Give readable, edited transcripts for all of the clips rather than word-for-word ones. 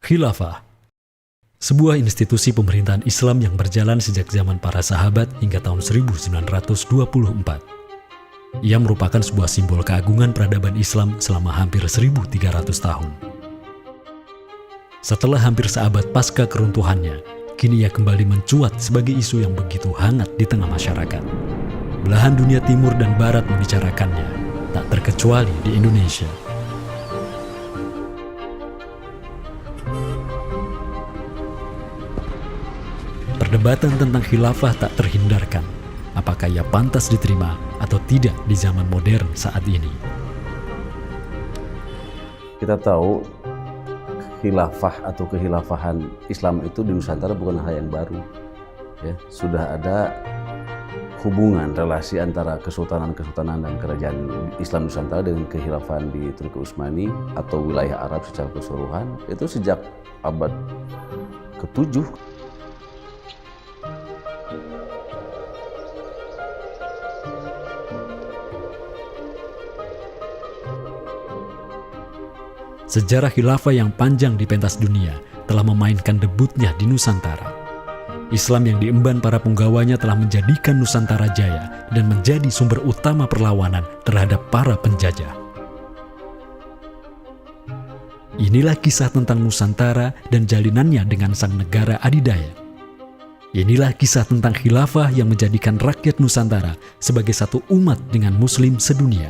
Khilafah, sebuah institusi pemerintahan Islam yang berjalan sejak zaman para sahabat hingga tahun 1924. Ia merupakan sebuah simbol keagungan peradaban Islam selama hampir 1.300 tahun. Setelah hampir seabad pasca keruntuhannya, kini ia kembali mencuat sebagai isu yang begitu hangat di tengah masyarakat. Belahan dunia timur dan barat membicarakannya, tak terkecuali di Indonesia. Perdebatan tentang khilafah tak terhindarkan. Apakah ia pantas diterima atau tidak di zaman modern saat ini? Kita tahu khilafah atau kehilafahan Islam itu di Nusantara bukan hal yang baru. Ya, sudah ada hubungan relasi antara kesultanan-kesultanan dan kerajaan Islam Nusantara dengan kehilafahan di Turki Utsmani atau wilayah Arab secara keseluruhan itu sejak abad ke-7. Sejarah khilafah yang panjang di pentas dunia telah memainkan debutnya di Nusantara. Islam yang diemban para punggawanya telah menjadikan Nusantara jaya dan menjadi sumber utama perlawanan terhadap para penjajah. Inilah kisah tentang Nusantara dan jalinannya dengan sang negara adidaya. Inilah kisah tentang khilafah yang menjadikan rakyat Nusantara sebagai satu umat dengan Muslim sedunia.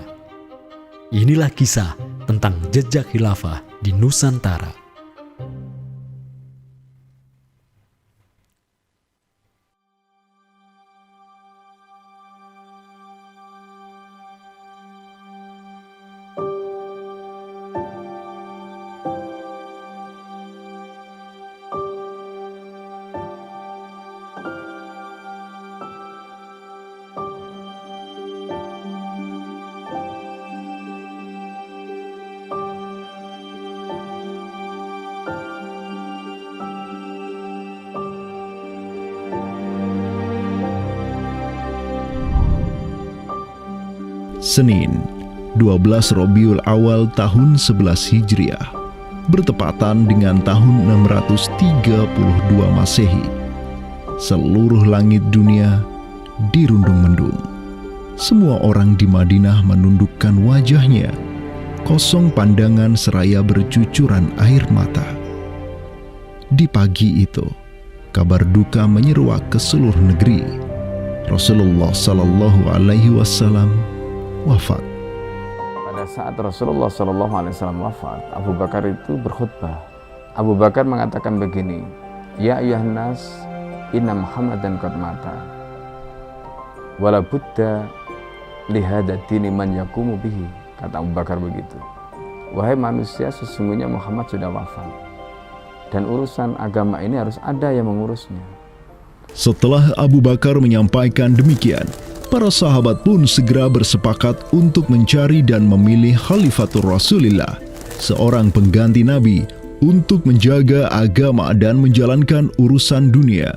Inilah kisah tentang jejak khilafah di Nusantara. Senin, 12 Rabiul Awal tahun 11 Hijriah, bertepatan dengan tahun 632 Masehi. Seluruh langit dunia dirundung mendung. Semua orang di Madinah menundukkan wajahnya, kosong pandangan seraya bercucuran air mata. Di pagi itu, kabar duka menyeruak ke seluruh negeri. Rasulullah Sallallahu Alaihi Wasallam wafat. Pada saat Rasulullah SAW wafat, Abu Bakar itu berkhutbah. Abu Bakar mengatakan begini, Ya ayyuhan nas, inna Muhammadan qad mata. Wala budda lihada dini man yakumu bihi. Kata Abu Bakar begitu. Wahai manusia, sesungguhnya Muhammad sudah wafat. Dan urusan agama ini harus ada yang mengurusnya. Setelah Abu Bakar menyampaikan demikian, para sahabat pun segera bersepakat untuk mencari dan memilih Khalifatur Rasulillah, seorang pengganti Nabi, untuk menjaga agama dan menjalankan urusan dunia.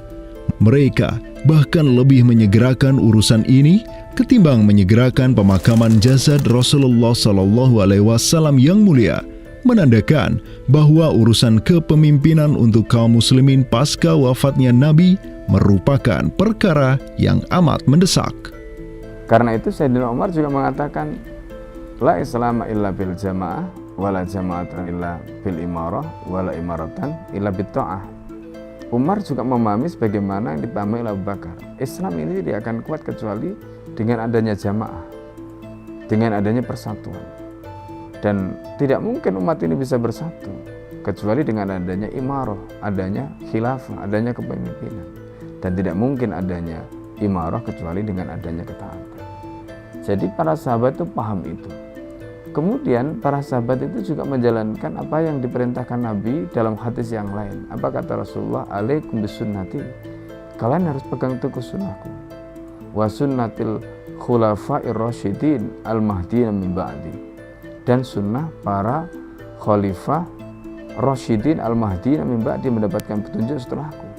Mereka bahkan lebih menyegerakan urusan ini ketimbang menyegerakan pemakaman jasad Rasulullah SAW yang mulia, menandakan bahwa urusan kepemimpinan untuk kaum muslimin pasca wafatnya Nabi merupakan perkara yang amat mendesak. Karena itu Sayyidina Umar juga mengatakan, La islama illa bil jamaah, wala jama'atan illa bil imarah, wala imaratan illa bit ta'ah. Umar juga memahami sebagaimana yang dipahami oleh Abu Bakar. Islam ini tidak akan kuat kecuali dengan adanya jamaah, dengan adanya persatuan. Dan tidak mungkin umat ini bisa bersatu kecuali dengan adanya imarah, adanya khilafah, adanya kepemimpinan. Dan tidak mungkin adanya imarah kecuali dengan adanya ketaatan. Jadi para sahabat itu paham itu. Kemudian para sahabat itu juga menjalankan apa yang diperintahkan Nabi dalam hadis yang lain. Apa kata Rasulullah? Alaikum bisunnati. Kalian harus pegang teguh sunnahku. Wa sunnatil khulafa'ir rasyidin al-mahdiyyin min ba'di. Dan sunnah para khalifah rasyidin al-mahdiyyin min ba'di, mendapatkan petunjuk setelahku.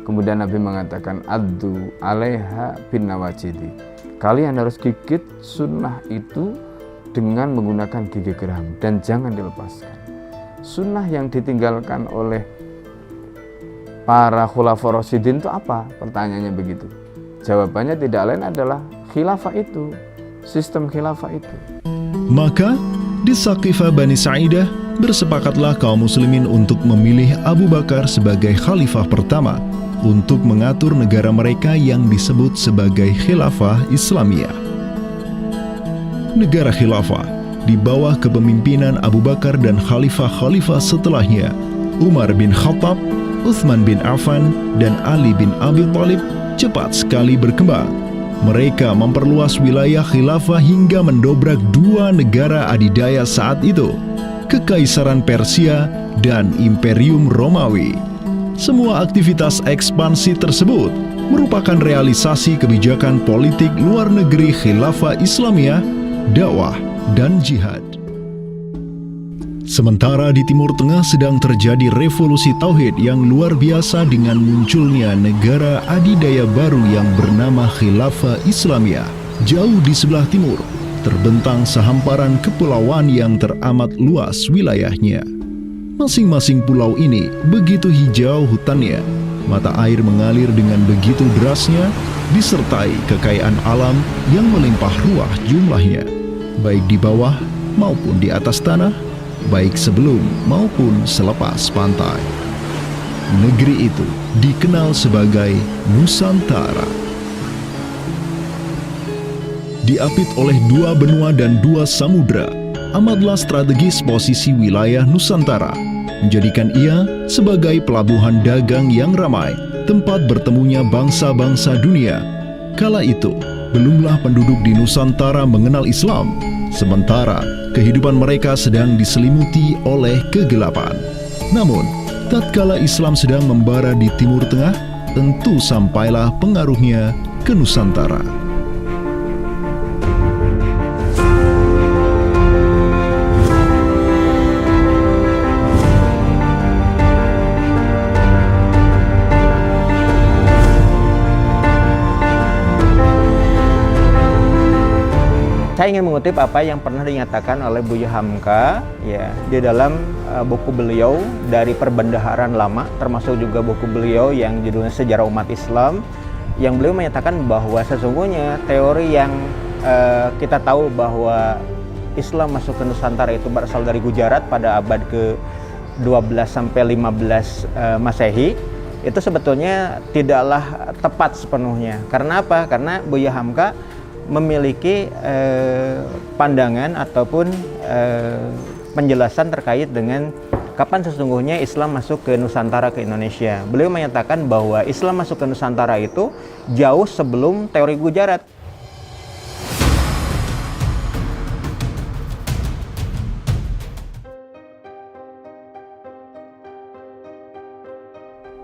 Kemudian Nabi mengatakan, addu alaiha bin nawajidi. Kalian harus gigit sunnah itu dengan menggunakan gigi geram dan jangan dilepaskan. sunnah yang ditinggalkan oleh para khulafaur rasyidin itu apa? Pertanyaannya begitu. Jawabannya tidak lain adalah khilafah itu, sistem khilafah itu. Maka di Saqifah Bani Sa'idah bersepakatlah kaum muslimin untuk memilih Abu Bakar sebagai khalifah pertama untuk mengatur negara mereka yang disebut sebagai khilafah Islamiyah. Negara khilafah di bawah kepemimpinan Abu Bakar dan khalifah-khalifah setelahnya, Umar bin Khattab, Utsman bin Affan, dan Ali bin Abi Thalib cepat sekali berkembang. Mereka memperluas wilayah khilafah hingga mendobrak dua negara adidaya saat itu, Kekaisaran Persia dan Imperium Romawi. Semua aktivitas ekspansi tersebut merupakan realisasi kebijakan politik luar negeri khilafah Islamiyah, dakwah, dan jihad. Sementara di Timur Tengah sedang terjadi revolusi tauhid yang luar biasa dengan munculnya negara adidaya baru yang bernama Khilafah Islamiyah. Jauh di sebelah timur, terbentang sehamparan kepulauan yang teramat luas wilayahnya. Masing-masing pulau ini begitu hijau hutannya, mata air mengalir dengan begitu derasnya, disertai kekayaan alam yang melimpah ruah jumlahnya, baik di bawah maupun di atas tanah, baik sebelum maupun selepas pantai. Negeri itu dikenal sebagai Nusantara. Diapit oleh dua benua dan dua samudra, amatlah strategis posisi wilayah Nusantara, menjadikan ia sebagai pelabuhan dagang yang ramai, tempat bertemunya bangsa-bangsa dunia. Kala itu, belumlah penduduk di Nusantara mengenal Islam, sementara kehidupan mereka sedang diselimuti oleh kegelapan. Namun, tatkala Islam sedang membara di Timur Tengah, tentu sampailah pengaruhnya ke Nusantara. Saya ingin mengutip apa yang pernah dinyatakan oleh Buya Hamka ya di dalam buku beliau dari Perbendaharaan Lama, termasuk juga buku beliau yang judulnya Sejarah Umat Islam, yang beliau menyatakan bahwa sesungguhnya teori yang kita tahu bahwa Islam masuk ke Nusantara itu berasal dari Gujarat pada abad ke-12 sampai 15 Masehi, itu sebetulnya tidaklah tepat sepenuhnya. Karena apa? Karena Buya Hamka memiliki pandangan ataupun penjelasan terkait dengan kapan sesungguhnya Islam masuk ke Nusantara, ke Indonesia. Beliau menyatakan bahwa Islam masuk ke Nusantara itu jauh sebelum teori Gujarat.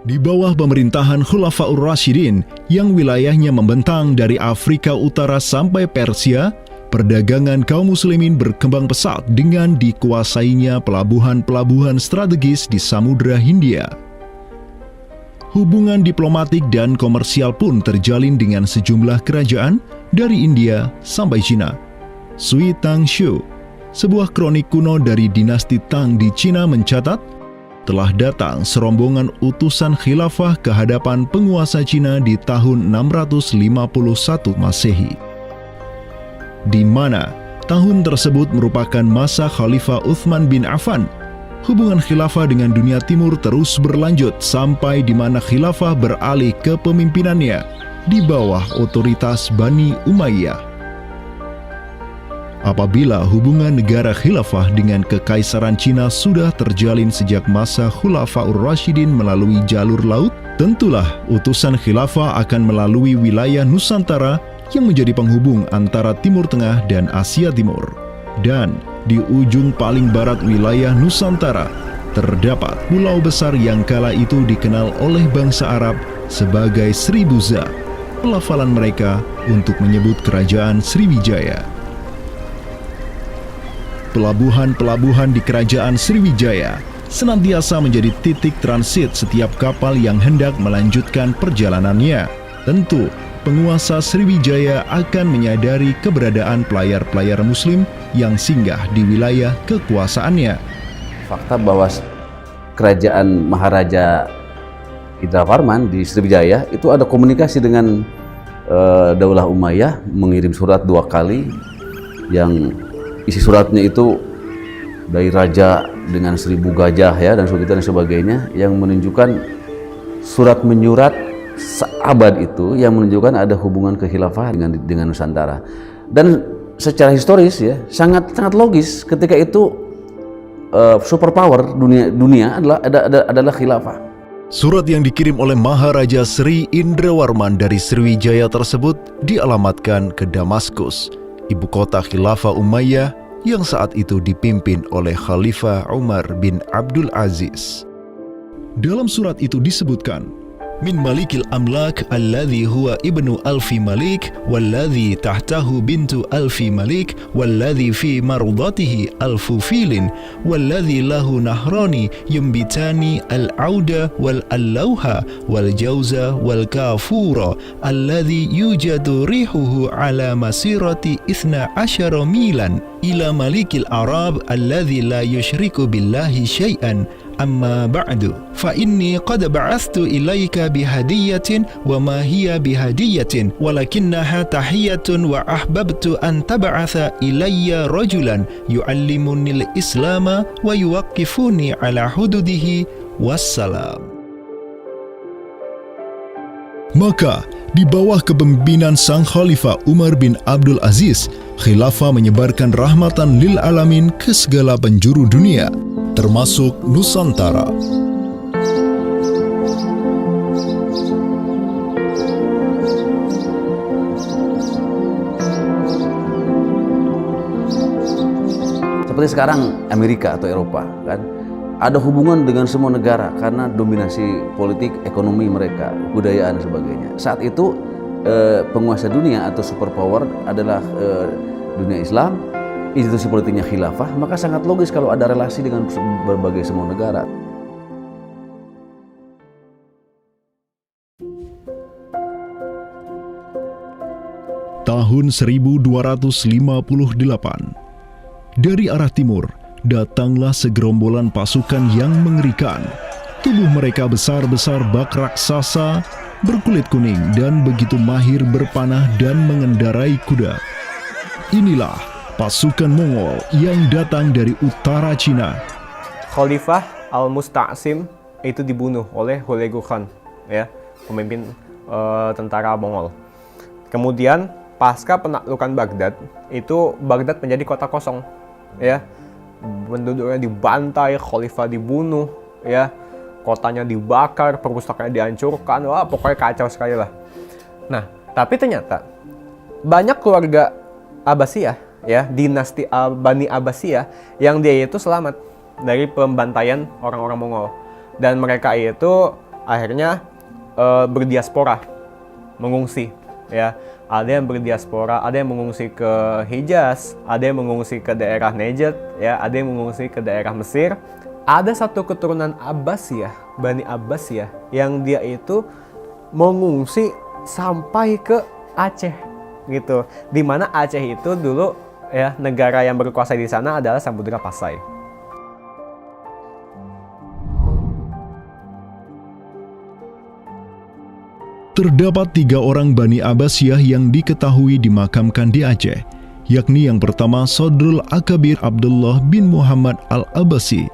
Di bawah pemerintahan Khulafaur Rasyidin yang wilayahnya membentang dari Afrika Utara sampai Persia, perdagangan kaum muslimin berkembang pesat dengan dikuasainya pelabuhan-pelabuhan strategis di Samudra Hindia. Hubungan diplomatik dan komersial pun terjalin dengan sejumlah kerajaan dari India sampai Cina. Sui Tang Shu, sebuah kronik kuno dari dinasti Tang di Cina mencatat, telah datang serombongan utusan khilafah ke hadapan penguasa Cina di tahun 651 Masehi, di mana tahun tersebut merupakan masa Khalifah Utsman bin Affan. Hubungan khilafah dengan dunia timur terus berlanjut sampai di mana khilafah beralih ke pemimpinannya di bawah otoritas Bani Umayyah. Apabila hubungan negara khilafah dengan kekaisaran Cina sudah terjalin sejak masa Khulafaur Rasyidin melalui jalur laut, tentulah utusan khilafah akan melalui wilayah Nusantara yang menjadi penghubung antara Timur Tengah dan Asia Timur. Dan di ujung paling barat wilayah Nusantara, terdapat pulau besar yang kala itu dikenal oleh bangsa Arab sebagai Sribuza, pelafalan mereka untuk menyebut kerajaan Sriwijaya. Pelabuhan-pelabuhan di kerajaan Sriwijaya senantiasa menjadi titik transit setiap kapal yang hendak melanjutkan perjalanannya. Tentu, penguasa Sriwijaya akan menyadari keberadaan pelayar-pelayar muslim yang singgah di wilayah kekuasaannya. fakta bahwa kerajaan Maharaja Indravarman di Sriwijaya itu ada komunikasi dengan Daulah Umayyah, mengirim surat 2 kali yang isi suratnya itu dari raja dengan 1000 gajah ya dan sebagainya, yang menunjukkan surat menyurat seabad itu yang menunjukkan ada hubungan kekhilafahan dengan Nusantara. Dan secara historis ya sangat logis ketika itu superpower dunia adalah khilafah. Surat yang dikirim oleh Maharaja Sri Indrawarman dari Sriwijaya tersebut dialamatkan ke Damaskus, ibu kota Khilafah Umayyah yang saat itu dipimpin oleh Khalifah Umar bin Abdul Aziz. Dalam surat itu disebutkan, min malikil amlak alladhi huwa ibnu alfi malik walladhi tahtahu bintu alfi malik walladhi fi marudatihi alfu filin walladhi lahu nahrani yumbitani al-auda wal-allawha wal-jawza wal-kafura alladhi yujadu rihuhu ala masirati 12 milan ila malikil arab alladhi la yushriku billahi syai'an. Amma ba'du, fa inni qad ba'athtu ilaika bihadiyatin wa ma hiya bihadiyatin walakinnaha tahiyatun wa ahbabtu an tab'atha ilayya rajulan yu'allimuni al-islama wa yuwaqqifuni ala hududihi wassalam. Maka di bawah kepemimpinan sang Khalifah Umar bin Abdul Aziz, khilafah menyebarkan rahmatan lil alamin ke segala penjuru dunia, termasuk Nusantara. Seperti sekarang Amerika atau Eropa kan ada hubungan dengan semua negara karena dominasi politik, ekonomi mereka, kebudayaan dan sebagainya. Saat itu penguasa dunia atau superpower adalah dunia Islam, institusi politiknya khilafah, maka sangat logis kalau ada relasi dengan berbagai semua negara. Tahun 1258, dari arah timur datanglah segerombolan pasukan yang mengerikan. Tubuh mereka besar-besar bak raksasa, berkulit kuning dan begitu mahir berpanah dan mengendarai kuda. Inilah pasukan Mongol yang datang dari utara Cina. Khalifah Al-Musta'sim itu dibunuh oleh Hulagu Khan, ya, pemimpin tentara Mongol. Kemudian pasca penaklukan Baghdad, itu Baghdad menjadi kota kosong, ya. Penduduknya dibantai, khalifah dibunuh, ya. Kotanya dibakar, perpustakaannya dihancurkan, wah pokoknya kacau sekali lah. Nah, tapi ternyata banyak keluarga Abbasiyah, ya, dinasti Bani Abbasiyah yang dia itu selamat dari pembantaian orang-orang Mongol, dan mereka itu akhirnya berdiaspora, mengungsi, ya. Ada yang berdiaspora, ada yang mengungsi ke Hijaz, ada yang mengungsi ke daerah Najd, ya, ada yang mengungsi ke daerah Mesir. Ada satu keturunan Abbasiyah, Bani Abbasiyah, yang dia itu mengungsi sampai ke Aceh, gitu. Di mana Aceh itu dulu, ya, negara yang berkuasa di sana adalah Samudra Pasai. Terdapat 3 orang Bani Abbasiyah yang diketahui dimakamkan di Aceh, yakni yang pertama Sodrul Akabir Abdullah bin Muhammad Al-Abbasi,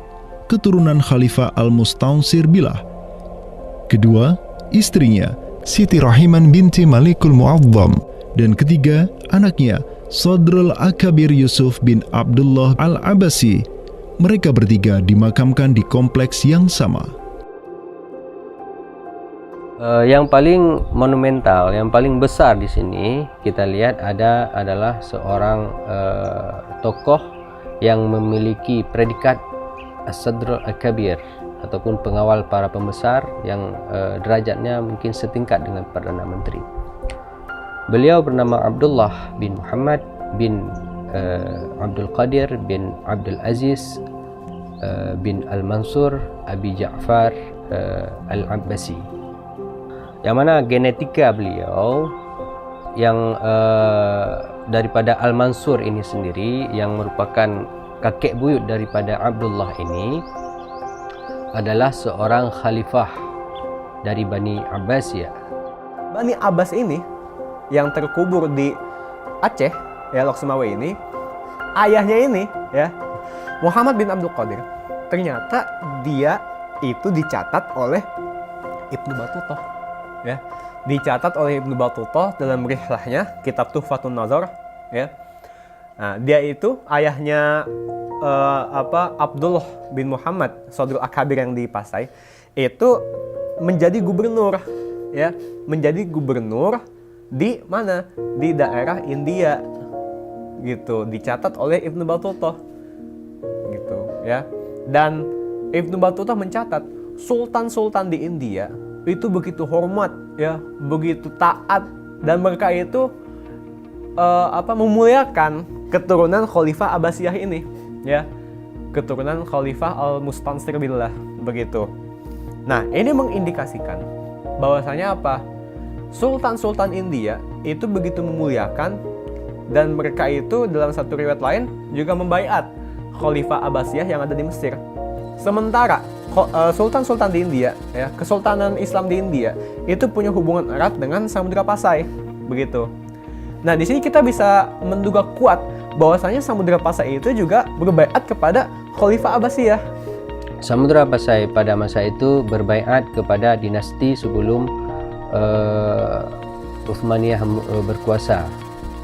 keturunan Khalifah Al-Mustaunsir Billah. Kedua, istrinya Siti Rahiman binti Malikul Mu'azzam, dan ketiga, anaknya Sodrul Akabir Yusuf bin Abdullah Al-Abbasi. Mereka bertiga dimakamkan di kompleks yang sama. Yang paling monumental, yang paling besar di sini kita lihat adalah seorang tokoh yang memiliki predikat As-Sadr Al-Kabir ataupun pengawal para pembesar yang derajatnya mungkin setingkat dengan Perdana Menteri. Beliau bernama Abdullah bin Muhammad bin Abdul Qadir bin Abdul Aziz bin Al-Mansur Abi Ja'far Al-Abbasi, yang mana genetika beliau yang daripada Al-Mansur ini sendiri yang merupakan kakek buyut daripada Abdullah ini adalah seorang khalifah dari Bani Abbasiyah. Bani Abbas ini yang terkubur di Aceh, ya Lok Sumawe ini, ayahnya ini ya Muhammad bin Abdul Qadir. Ternyata dia itu dicatat oleh Ibnu Battuta, ya. Dicatat oleh Ibnu Battuta dalam rihlahnya kitab Tuhfatun Nazar, ya. Nah, dia itu ayahnya Abdullah bin Muhammad Sodrul Akabir yang di Pasai itu menjadi gubernur, ya, menjadi gubernur di mana? Di daerah India, gitu. Dicatat oleh Ibnu Battuta, gitu, ya. Dan Ibnu Battuta mencatat sultan-sultan di India itu begitu hormat, ya, begitu taat, dan mereka itu memuliakan keturunan Khalifah Abbasiyah ini, ya, keturunan Khalifah Al-Mustansir billah, begitu. Nah, ini mengindikasikan bahwasanya apa? Sultan-sultan India itu begitu memuliakan, dan mereka itu dalam satu riwayat lain juga membaiat Khalifah Abbasiyah yang ada di Mesir. Sementara sultan-sultan di India, ya, Kesultanan Islam di India itu punya hubungan erat dengan Samudra Pasai, begitu. Nah, di sini kita bisa menduga kuat bahwasanya Samudra Pasai itu juga berbaiat kepada Khalifah Abbasiyah. Samudra Pasai pada masa itu berbaiat kepada dinasti sebelum Utsmaniyah berkuasa,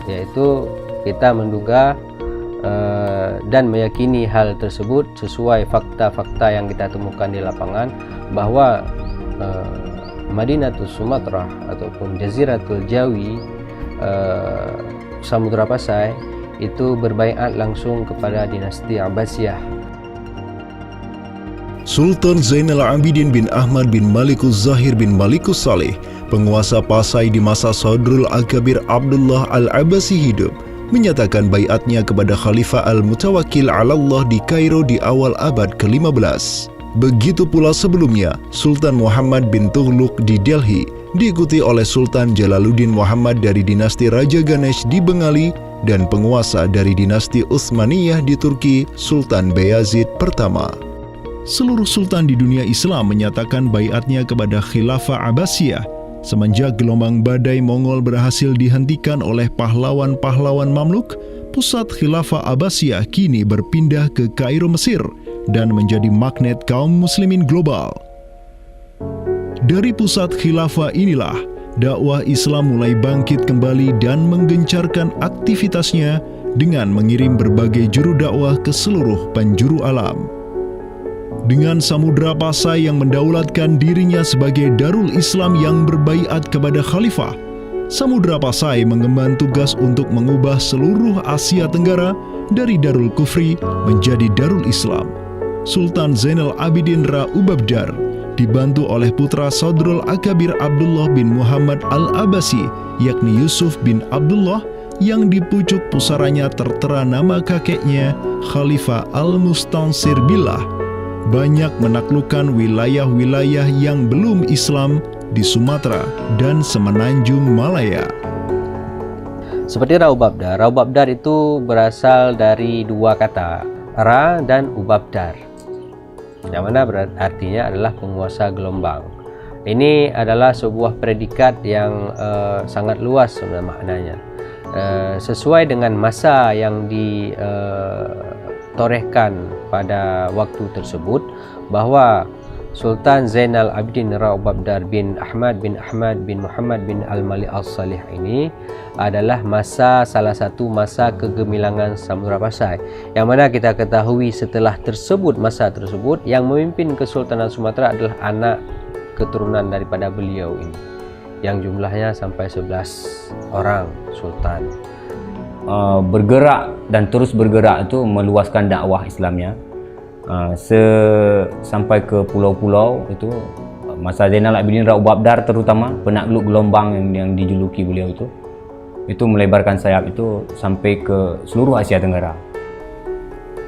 yaitu kita menduga dan meyakini hal tersebut sesuai fakta-fakta yang kita temukan di lapangan bahwa Madinatul Sumatera ataupun Jaziratul Jawi, Samudra Pasai itu berbaiat langsung kepada dinasti Abbasiyah. Sultan Zainal Abidin bin Ahmad bin Malikus Zahir bin Malikus Saleh, penguasa Pasai di masa Sodrul Akabir Abdullah Al-Abbasi hidup, menyatakan baiatnya kepada Khalifah Al-Mutawakkil 'ala Allah di Kairo di awal abad ke-15. Begitu pula sebelumnya, Sultan Muhammad bin Tughluk di Delhi diikuti oleh Sultan Jalaluddin Muhammad dari dinasti Raja Ganesh di Bengali dan penguasa dari dinasti Utsmaniyah di Turki, Sultan Bayazid pertama. Seluruh sultan di dunia Islam menyatakan baiatnya kepada Khilafah Abbasiyah semenjak gelombang badai Mongol berhasil dihentikan oleh pahlawan-pahlawan Mamluk. Pusat Khilafah Abbasiyah kini berpindah ke Kairo, Mesir, dan menjadi magnet kaum muslimin global. Dari pusat khilafah inilah dakwah Islam mulai bangkit kembali dan menggencarkan aktivitasnya dengan mengirim berbagai juru dakwah ke seluruh penjuru alam. Dengan Samudra Pasai yang mendaulatkan dirinya sebagai Darul Islam yang berbaiat kepada khalifah, Samudra Pasai mengemban tugas untuk mengubah seluruh Asia Tenggara dari Darul Kufri menjadi Darul Islam. Sultan Zainal Abidin Ra Ubabdar dibantu oleh putra Sodrul Akabir Abdullah bin Muhammad Al-Abbasi, yakni Yusuf bin Abdullah, yang di pucuk pusaranya tertera nama kakeknya Khalifah Al-Mustansir billah, banyak menaklukkan wilayah-wilayah yang belum Islam di Sumatera dan Semenanjung Malaya. Seperti Ra Ubabdar. Ra Ubabdar itu berasal dari dua kata, Ra dan Ubabdar, yang mana artinya adalah penguasa gelombang. Ini adalah sebuah predikat yang sangat luas sebenarnya maknanya. Sesuai dengan masa yang ditorehkan pada waktu tersebut, bahwa Sultan Zainal Abidin Ra Ubabdar bin Ahmad bin Muhammad bin Al-Malik Al-Salih ini adalah salah satu masa kegemilangan Samudra Pasai, yang mana kita ketahui setelah masa tersebut yang memimpin Kesultanan Sumatera adalah anak keturunan daripada beliau ini, yang jumlahnya sampai 11 orang sultan. Bergerak dan terus bergerak itu meluaskan dakwah Islamnya sampai ke pulau-pulau. Itu masa Zainal Abidin Ra Ubabdar, terutama penakluk gelombang yang dijuluki beliau itu melebarkan sayap itu sampai ke seluruh Asia Tenggara.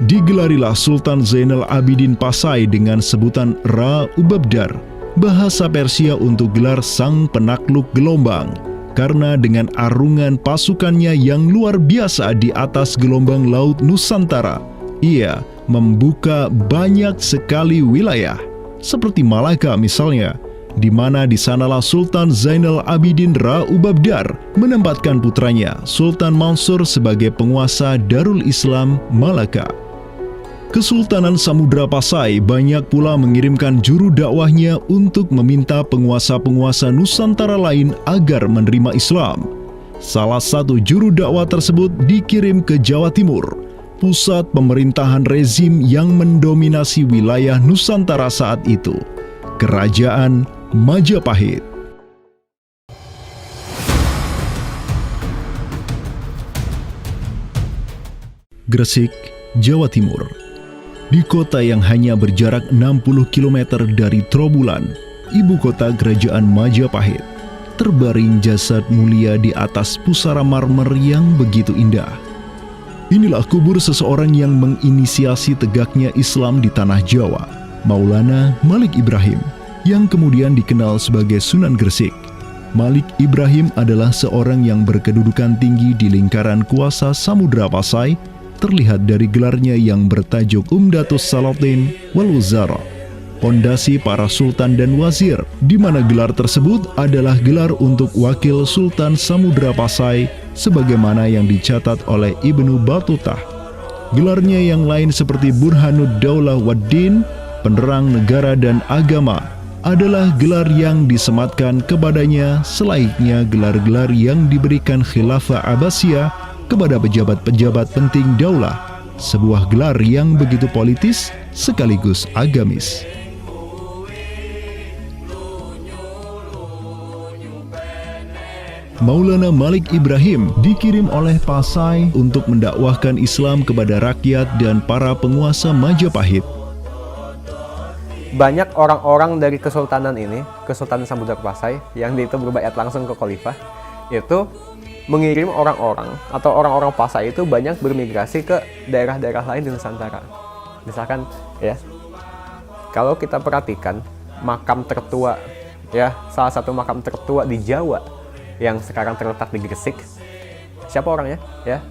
Digelarilah Sultan Zainal Abidin Pasai dengan sebutan Ra Ubabdar, bahasa Persia untuk gelar sang penakluk gelombang, karena dengan arungan pasukannya yang luar biasa di atas gelombang laut Nusantara, Ia membuka banyak sekali wilayah, seperti Malaka misalnya, di mana di sanalah Sultan Zainal Abidin Ra Ubabdar menempatkan putranya Sultan Mansur sebagai penguasa Darul Islam Malaka. Kesultanan Samudra Pasai banyak pula mengirimkan juru dakwahnya untuk meminta penguasa-penguasa Nusantara lain agar menerima Islam. Salah satu juru dakwah tersebut dikirim ke Jawa Timur, pusat pemerintahan rezim yang mendominasi wilayah Nusantara saat itu, Kerajaan Majapahit. Gresik, Jawa Timur. Di kota yang hanya berjarak 60 km dari Trowulan, ibu kota Kerajaan Majapahit, terbaring jasad mulia di atas pusara marmer yang begitu indah. Inilah kubur seseorang yang menginisiasi tegaknya Islam di tanah Jawa, Maulana Malik Ibrahim, yang kemudian dikenal sebagai Sunan Gresik. Malik Ibrahim adalah seorang yang berkedudukan tinggi di lingkaran kuasa Samudra Pasai, terlihat dari gelarnya yang bertajuk Umdatus Salatin wal Wuzara, pondasi para sultan dan wazir, di mana gelar tersebut adalah gelar untuk wakil Sultan Samudra Pasai sebagaimana yang dicatat oleh Ibnu Battutah. Gelarnya yang lain seperti Burhanud Daulah Waddin, penerang negara dan agama, adalah gelar yang disematkan kepadanya selayaknya gelar-gelar yang diberikan Khilafah Abbasiyah kepada pejabat-pejabat penting daulah, sebuah gelar yang begitu politis sekaligus agamis. Maulana Malik Ibrahim dikirim oleh Pasai untuk mendakwahkan Islam kepada rakyat dan para penguasa Majapahit. Banyak orang-orang dari kesultanan ini, Kesultanan Samudra Pasai, yang itu berbaiat langsung ke khalifah, itu mengirim orang-orang atau orang-orang Pasai itu banyak bermigrasi ke daerah-daerah lain di Nusantara. Misalkan ya, kalau kita perhatikan makam tertua ya, salah satu makam tertua di Jawa yang sekarang terletak di Gresik, siapa orangnya ya?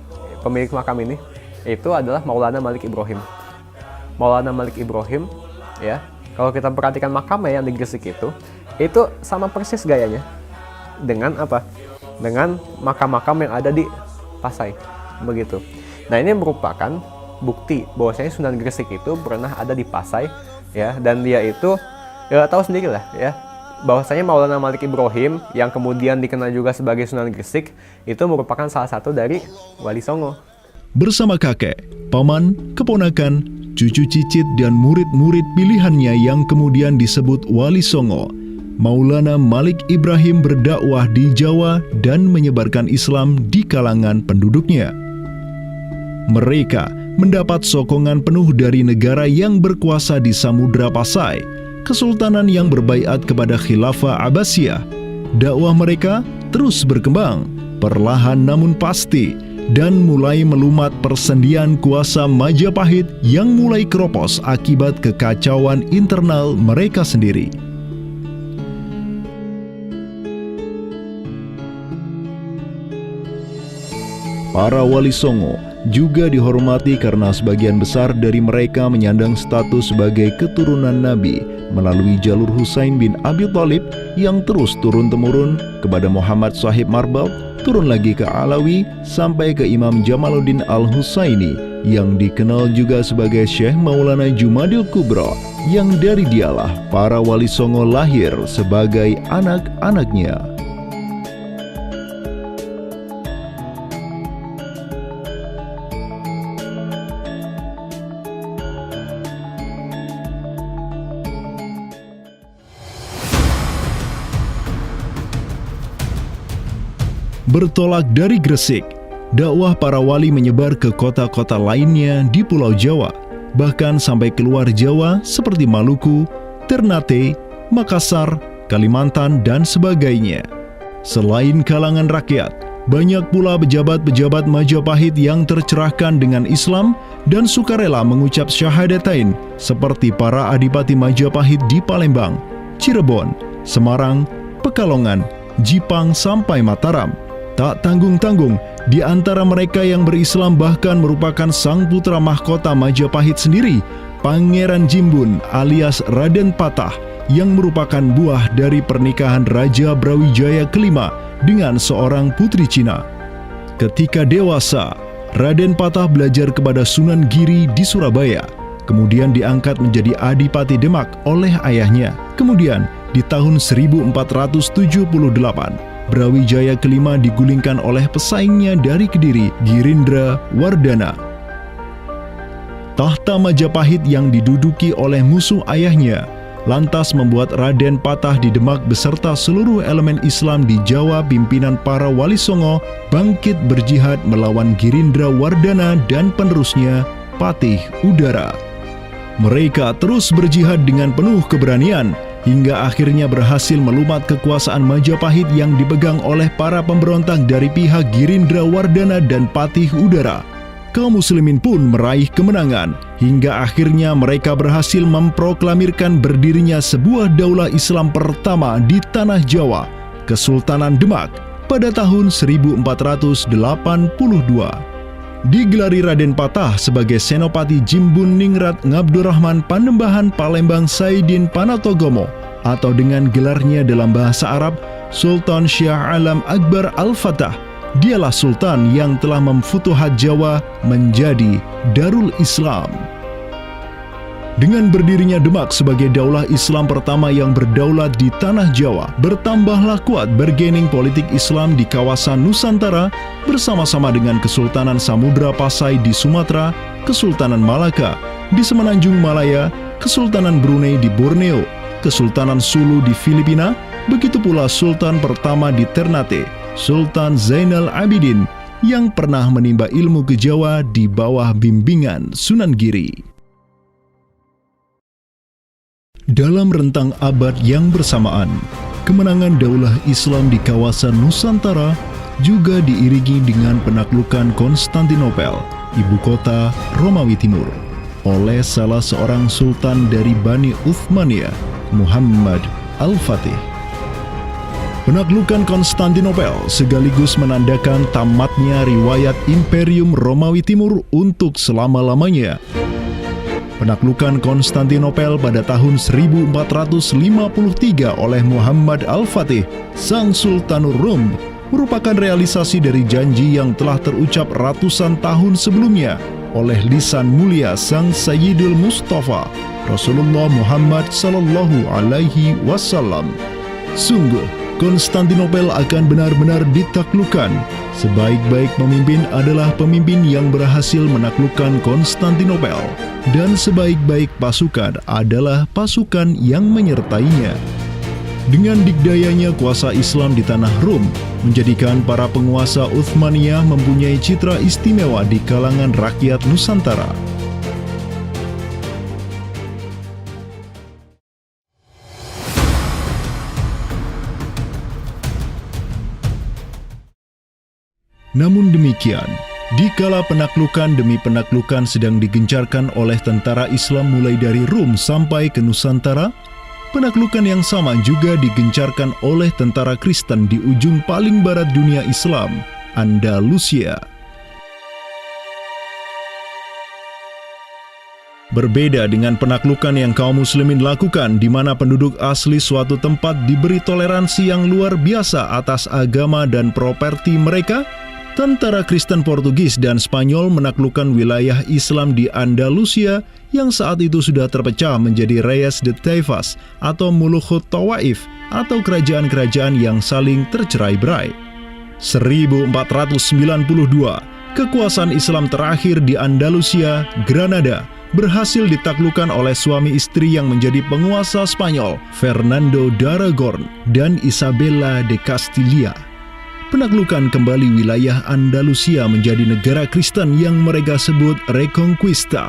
Pemilik makam ini itu adalah Maulana Malik Ibrahim. Maulana Malik Ibrahim ya, kalau kita perhatikan makamnya yang di Gresik itu sama persis gayanya dengan apa? Dengan makam-makam yang ada di Pasai, begitu. Nah, ini merupakan bukti bahwasanya Sunan Gresik itu pernah ada di Pasai, ya, dan dia itu ya tahu sendiri lah, ya, bahwasanya Maulana Malik Ibrahim yang kemudian dikenal juga sebagai Sunan Gresik itu merupakan salah satu dari Wali Songo. Bersama kakek, paman, keponakan, cucu cicit dan murid-murid pilihannya yang kemudian disebut Wali Songo, Maulana Malik Ibrahim berdakwah di Jawa dan menyebarkan Islam di kalangan penduduknya. Mereka mendapat sokongan penuh dari negara yang berkuasa di Samudra Pasai, kesultanan yang berbaiat kepada Khilafah Abbasiyah. Dakwah mereka terus berkembang, perlahan namun pasti, dan mulai melumat persendian kuasa Majapahit yang mulai keropos akibat kekacauan internal mereka sendiri. Para Wali Songo juga dihormati karena sebagian besar dari mereka menyandang status sebagai keturunan Nabi melalui jalur Husain bin Abi Thalib yang terus turun-temurun kepada Muhammad Sahib Marbal, turun lagi ke Alawi sampai ke Imam Jamaluddin Al-Husaini yang dikenal juga sebagai Syekh Maulana Jumadil Kubra, yang dari dialah para Wali Songo lahir sebagai anak-anaknya. Bertolak dari Gresik, dakwah para wali menyebar ke kota-kota lainnya di Pulau Jawa, bahkan sampai keluar Jawa seperti Maluku, Ternate, Makassar, Kalimantan, dan sebagainya. Selain kalangan rakyat, banyak pula pejabat-pejabat Majapahit yang tercerahkan dengan Islam dan sukarela mengucap syahadatain, seperti para adipati Majapahit di Palembang, Cirebon, Semarang, Pekalongan, Jipang sampai Mataram, Tak tanggung-tanggung, di antara mereka yang berislam bahkan merupakan sang putra mahkota Majapahit sendiri, Pangeran Jimbun alias Raden Patah, yang merupakan buah dari pernikahan Raja Brawijaya kelima dengan seorang putri Cina. Ketika dewasa, Raden Patah belajar kepada Sunan Giri di Surabaya, kemudian diangkat menjadi Adipati Demak oleh ayahnya. Kemudian, di tahun 1478, Brawijaya kelima digulingkan oleh pesaingnya dari Kediri, Girindra Wardana. Tahta Majapahit yang diduduki oleh musuh ayahnya lantas membuat Raden Patah di Demak beserta seluruh elemen Islam di Jawa pimpinan para Wali Songo bangkit berjihad melawan Girindra Wardana dan penerusnya Patih Udara. Mereka terus berjihad dengan penuh keberanian hingga akhirnya berhasil melumat kekuasaan Majapahit yang dipegang oleh para pemberontak dari pihak Girindra Wardana dan Patih Udara. Kaum muslimin pun meraih kemenangan hingga akhirnya mereka berhasil memproklamirkan berdirinya sebuah daulah Islam pertama di tanah Jawa, Kesultanan Demak, pada tahun 1482. Digelari Raden Patah sebagai Senopati Jimbun Ningrat Ngabdurrahman Panembahan Palembang Saidin Panatogomo, atau dengan gelarnya dalam bahasa Arab Sultan Syah Alam Akbar Al-Fatah. Dialah sultan yang telah memfutuhat Jawa menjadi Darul Islam. Dengan berdirinya Demak sebagai daulah Islam pertama yang berdaulat di tanah Jawa, bertambahlah kuat bargaining politik Islam di kawasan Nusantara bersama-sama dengan Kesultanan Samudra Pasai di Sumatera, Kesultanan Malaka di Semenanjung Malaya, Kesultanan Brunei di Borneo, Kesultanan Sulu di Filipina, begitu pula Sultan pertama di Ternate, Sultan Zainal Abidin, yang pernah menimba ilmu ke Jawa di bawah bimbingan Sunan Giri. Dalam rentang abad yang bersamaan, kemenangan daulah Islam di kawasan Nusantara juga diiringi dengan penaklukan Konstantinopel, ibu kota Romawi Timur, oleh salah seorang sultan dari Bani Uthmaniyah, Muhammad Al-Fatih. Penaklukan Konstantinopel sekaligus menandakan tamatnya riwayat Imperium Romawi Timur untuk selama-lamanya. Penaklukan Konstantinopel pada tahun 1453 oleh Muhammad Al-Fatih, sang Sultanur Rum, merupakan realisasi dari janji yang telah terucap ratusan tahun sebelumnya oleh lisan mulia sang Sayyidul Mustafa, Rasulullah Muhammad sallallahu alaihi wasallam. Sungguh, Konstantinopel akan benar-benar ditaklukkan. Sebaik-baik pemimpin adalah pemimpin yang berhasil menaklukkan Konstantinopel, dan sebaik-baik pasukan adalah pasukan yang menyertainya. Dengan dikdayanya kuasa Islam di tanah Rum, menjadikan para penguasa Uthmaniyah mempunyai citra istimewa di kalangan rakyat Nusantara. Namun demikian, dikala penaklukan demi penaklukan sedang digencarkan oleh tentara Islam mulai dari Rum sampai ke Nusantara, penaklukan yang sama juga digencarkan oleh tentara Kristen di ujung paling barat dunia Islam, Andalusia. Berbeda dengan penaklukan yang kaum muslimin lakukan, di mana penduduk asli suatu tempat diberi toleransi yang luar biasa atas agama dan properti mereka, tentara Kristen Portugis dan Spanyol menaklukkan wilayah Islam di Andalusia yang saat itu sudah terpecah menjadi Reyes de Taifas atau Mulukhut Tawaif atau kerajaan-kerajaan yang saling tercerai-berai. 1492, kekuasaan Islam terakhir di Andalusia, Granada, berhasil ditaklukkan oleh suami istri yang menjadi penguasa Spanyol, Fernando de Aragon dan Isabella de Castilla. Penaklukan kembali wilayah Andalusia menjadi negara Kristen yang mereka sebut Reconquista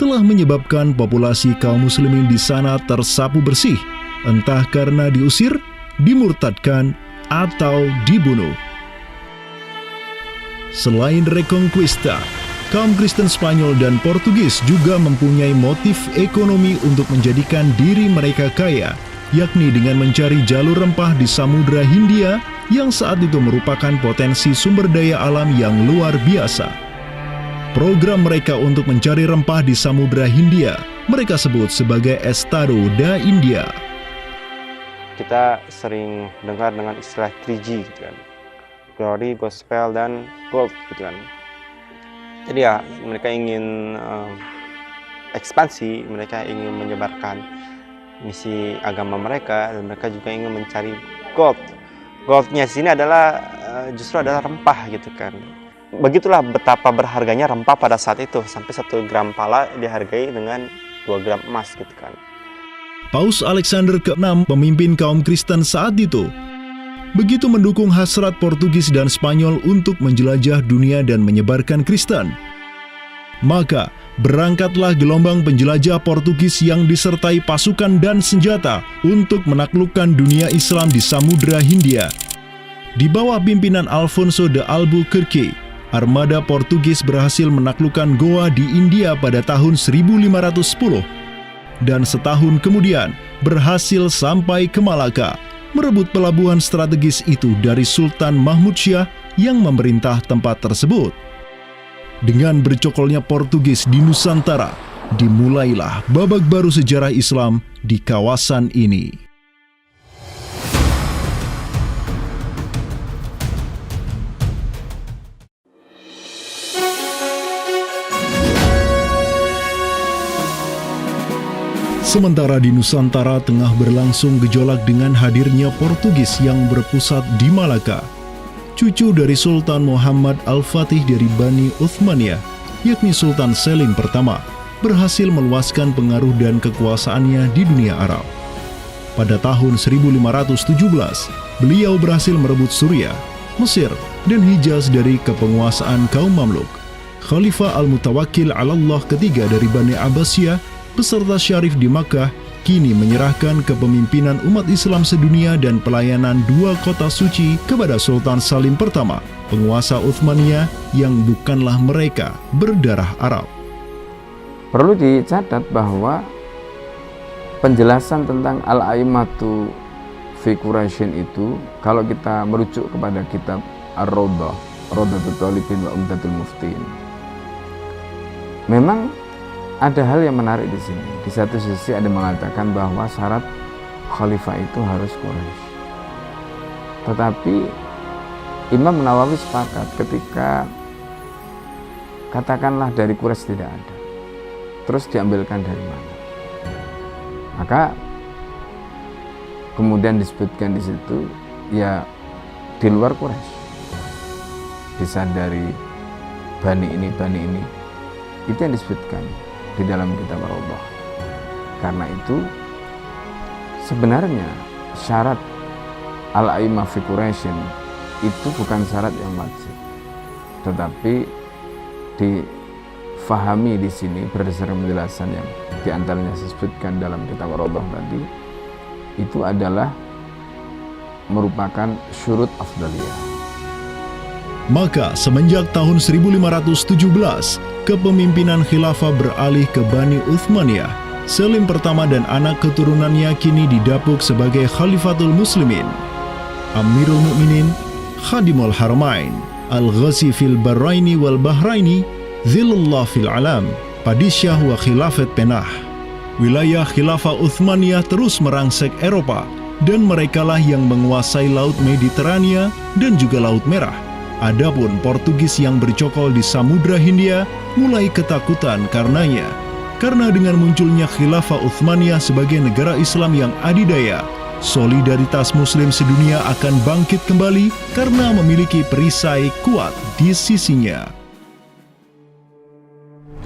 telah menyebabkan populasi kaum muslimin di sana tersapu bersih, entah karena diusir, dimurtadkan, atau dibunuh. Selain Reconquista, kaum Kristen Spanyol dan Portugis juga mempunyai motif ekonomi untuk menjadikan diri mereka kaya, yakni dengan mencari jalur rempah di Samudra Hindia yang saat itu merupakan potensi sumber daya alam yang luar biasa. Program mereka untuk mencari rempah di Samudra Hindia mereka sebut sebagai Estado da India. Kita sering dengar dengan istilah 3G gitu kan. Glory, Gospel, dan Gold gitu kan. Jadi ya mereka ingin ekspansi, mereka ingin menyebarkan misi agama mereka, dan mereka juga ingin mencari gold. Goldnya sini adalah justru adalah rempah gitu kan. Begitulah betapa berharganya rempah pada saat itu, sampai 1 gram pala dihargai dengan 2 gram emas gitu kan. Paus Alexander ke-6, pemimpin kaum Kristen saat itu, begitu mendukung hasrat Portugis dan Spanyol untuk menjelajah dunia dan menyebarkan Kristen. Maka, berangkatlah gelombang penjelajah Portugis yang disertai pasukan dan senjata untuk menaklukkan dunia Islam di Samudra Hindia. Di bawah pimpinan Alfonso de Albuquerque, armada Portugis berhasil menaklukkan Goa di India pada tahun 1510. Dan setahun kemudian, berhasil sampai ke Malaka, merebut pelabuhan strategis itu dari Sultan Mahmud Syah yang memerintah tempat tersebut. Dengan bercokolnya Portugis di Nusantara, dimulailah babak baru sejarah Islam di kawasan ini. Sementara di Nusantara tengah berlangsung gejolak dengan hadirnya Portugis yang berpusat di Malaka. Cucu dari Sultan Muhammad Al-Fatih dari Bani Uthmaniyah, yakni Sultan Selim pertama, berhasil meluaskan pengaruh dan kekuasaannya di dunia Arab. Pada tahun 1517, beliau berhasil merebut Suriah, Mesir, dan Hijaz dari kepenguasaan kaum Mamluk. Khalifah Al-Mutawakkil 'alallah ketiga dari Bani Abbasiyah beserta Syarif di Makkah kini menyerahkan kepemimpinan umat Islam sedunia dan pelayanan 2 kota suci kepada Sultan Salim pertama, penguasa Uthmaniyah yang bukanlah mereka berdarah Arab. Perlu dicatat bahwa penjelasan tentang Al-A'immatu fi Quraisyin itu, kalau kita merujuk kepada kitab Ar-Rawdah, Rawdatul Talibin wa Umdatul Muftin, memang ada hal yang menarik di sini. Di satu sisi ada mengatakan bahwa syarat khalifah itu harus Quraisy. Tetapi Imam Nawawi sepakat ketika katakanlah dari Quraisy tidak ada, terus diambilkan dari mana? Maka kemudian disebutkan di situ ya di luar Quraisy, bisa dari bani ini, itu yang disebutkan di dalam kitab Ar-Rawdah. Karena itu sebenarnya syarat al-a'immah fi Quraisyin itu bukan syarat yang wajib, tetapi difahami di sini berdasarkan penjelasan yang diantaranya disebutkan dalam kitab Ar-Rawdah tadi, itu adalah merupakan syurut afdaliyah. Maka semenjak tahun 1517, kepemimpinan khilafah beralih ke Bani Uthmaniyah. Selim pertama dan anak keturunannya kini didapuk sebagai Khalifatul Muslimin. Amirul Mukminin, Khadimul Haramain, Al-Ghazi fil Bahraini wal Bahraini, Zilullah fil Alam, Padisyah wa Khilafat Penah. Wilayah Khilafah Uthmaniyah terus merangsek Eropa, dan merekalah yang menguasai Laut Mediterania dan juga Laut Merah. Adapun Portugis yang bercokol di Samudra Hindia mulai ketakutan karenanya. Karena dengan munculnya Khilafah Uthmaniyah sebagai negara Islam yang adidaya, solidaritas Muslim sedunia akan bangkit kembali karena memiliki perisai kuat di sisinya.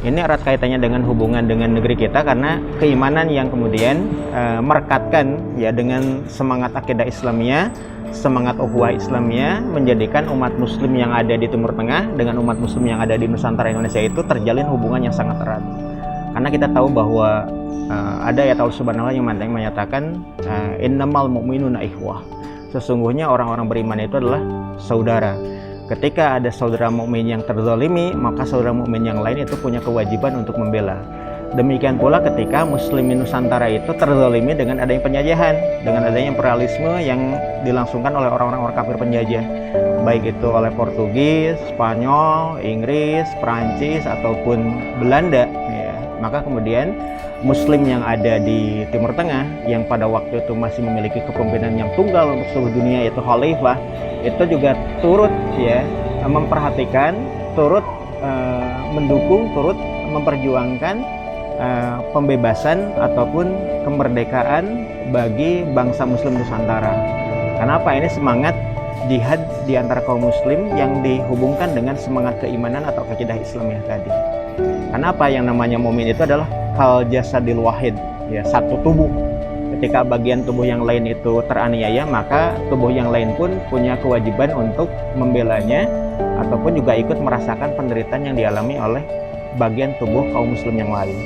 Ini erat kaitannya dengan hubungan dengan negeri kita, karena keimanan yang kemudian merekatkan ya dengan semangat akidah Islamiyah, semangat ukhuwah Islamiyah, menjadikan umat muslim yang ada di Timur Tengah dengan umat muslim yang ada di Nusantara Indonesia itu terjalin hubungan yang sangat erat. Karena kita tahu bahwa ada ayat Allah Subhanahu wa Ta'ala yang menyatakan innamal mu'minuna ikhwah. Sesungguhnya orang-orang beriman itu adalah saudara. Ketika ada saudara mukmin yang terzalimi, maka saudara mukmin yang lain itu punya kewajiban untuk membela. Demikian pula ketika Muslimin Nusantara itu terzalimi dengan adanya penjajahan, dengan adanya imperialisme yang dilangsungkan oleh orang-orang kafir penjajah, baik itu oleh Portugis, Spanyol, Inggris, Perancis ataupun Belanda. Ya. Maka kemudian Muslim yang ada di Timur Tengah yang pada waktu itu masih memiliki kepemimpinan yang tunggal untuk seluruh dunia, yaitu Khalifah, itu juga turut ya memperhatikan, turut mendukung, turut memperjuangkan pembebasan ataupun kemerdekaan bagi bangsa Muslim Nusantara. Kenapa? Ini semangat jihad di antara kaum Muslim yang dihubungkan dengan semangat keimanan atau akidah Islamiyah tadi. Kenapa? Yang namanya mukmin itu adalah kal jasadil wahid, ya, satu tubuh. Ketika bagian tubuh yang lain itu teraniaya, maka tubuh yang lain pun punya kewajiban untuk membelanya ataupun juga ikut merasakan penderitaan yang dialami oleh bagian tubuh kaum Muslim yang lain.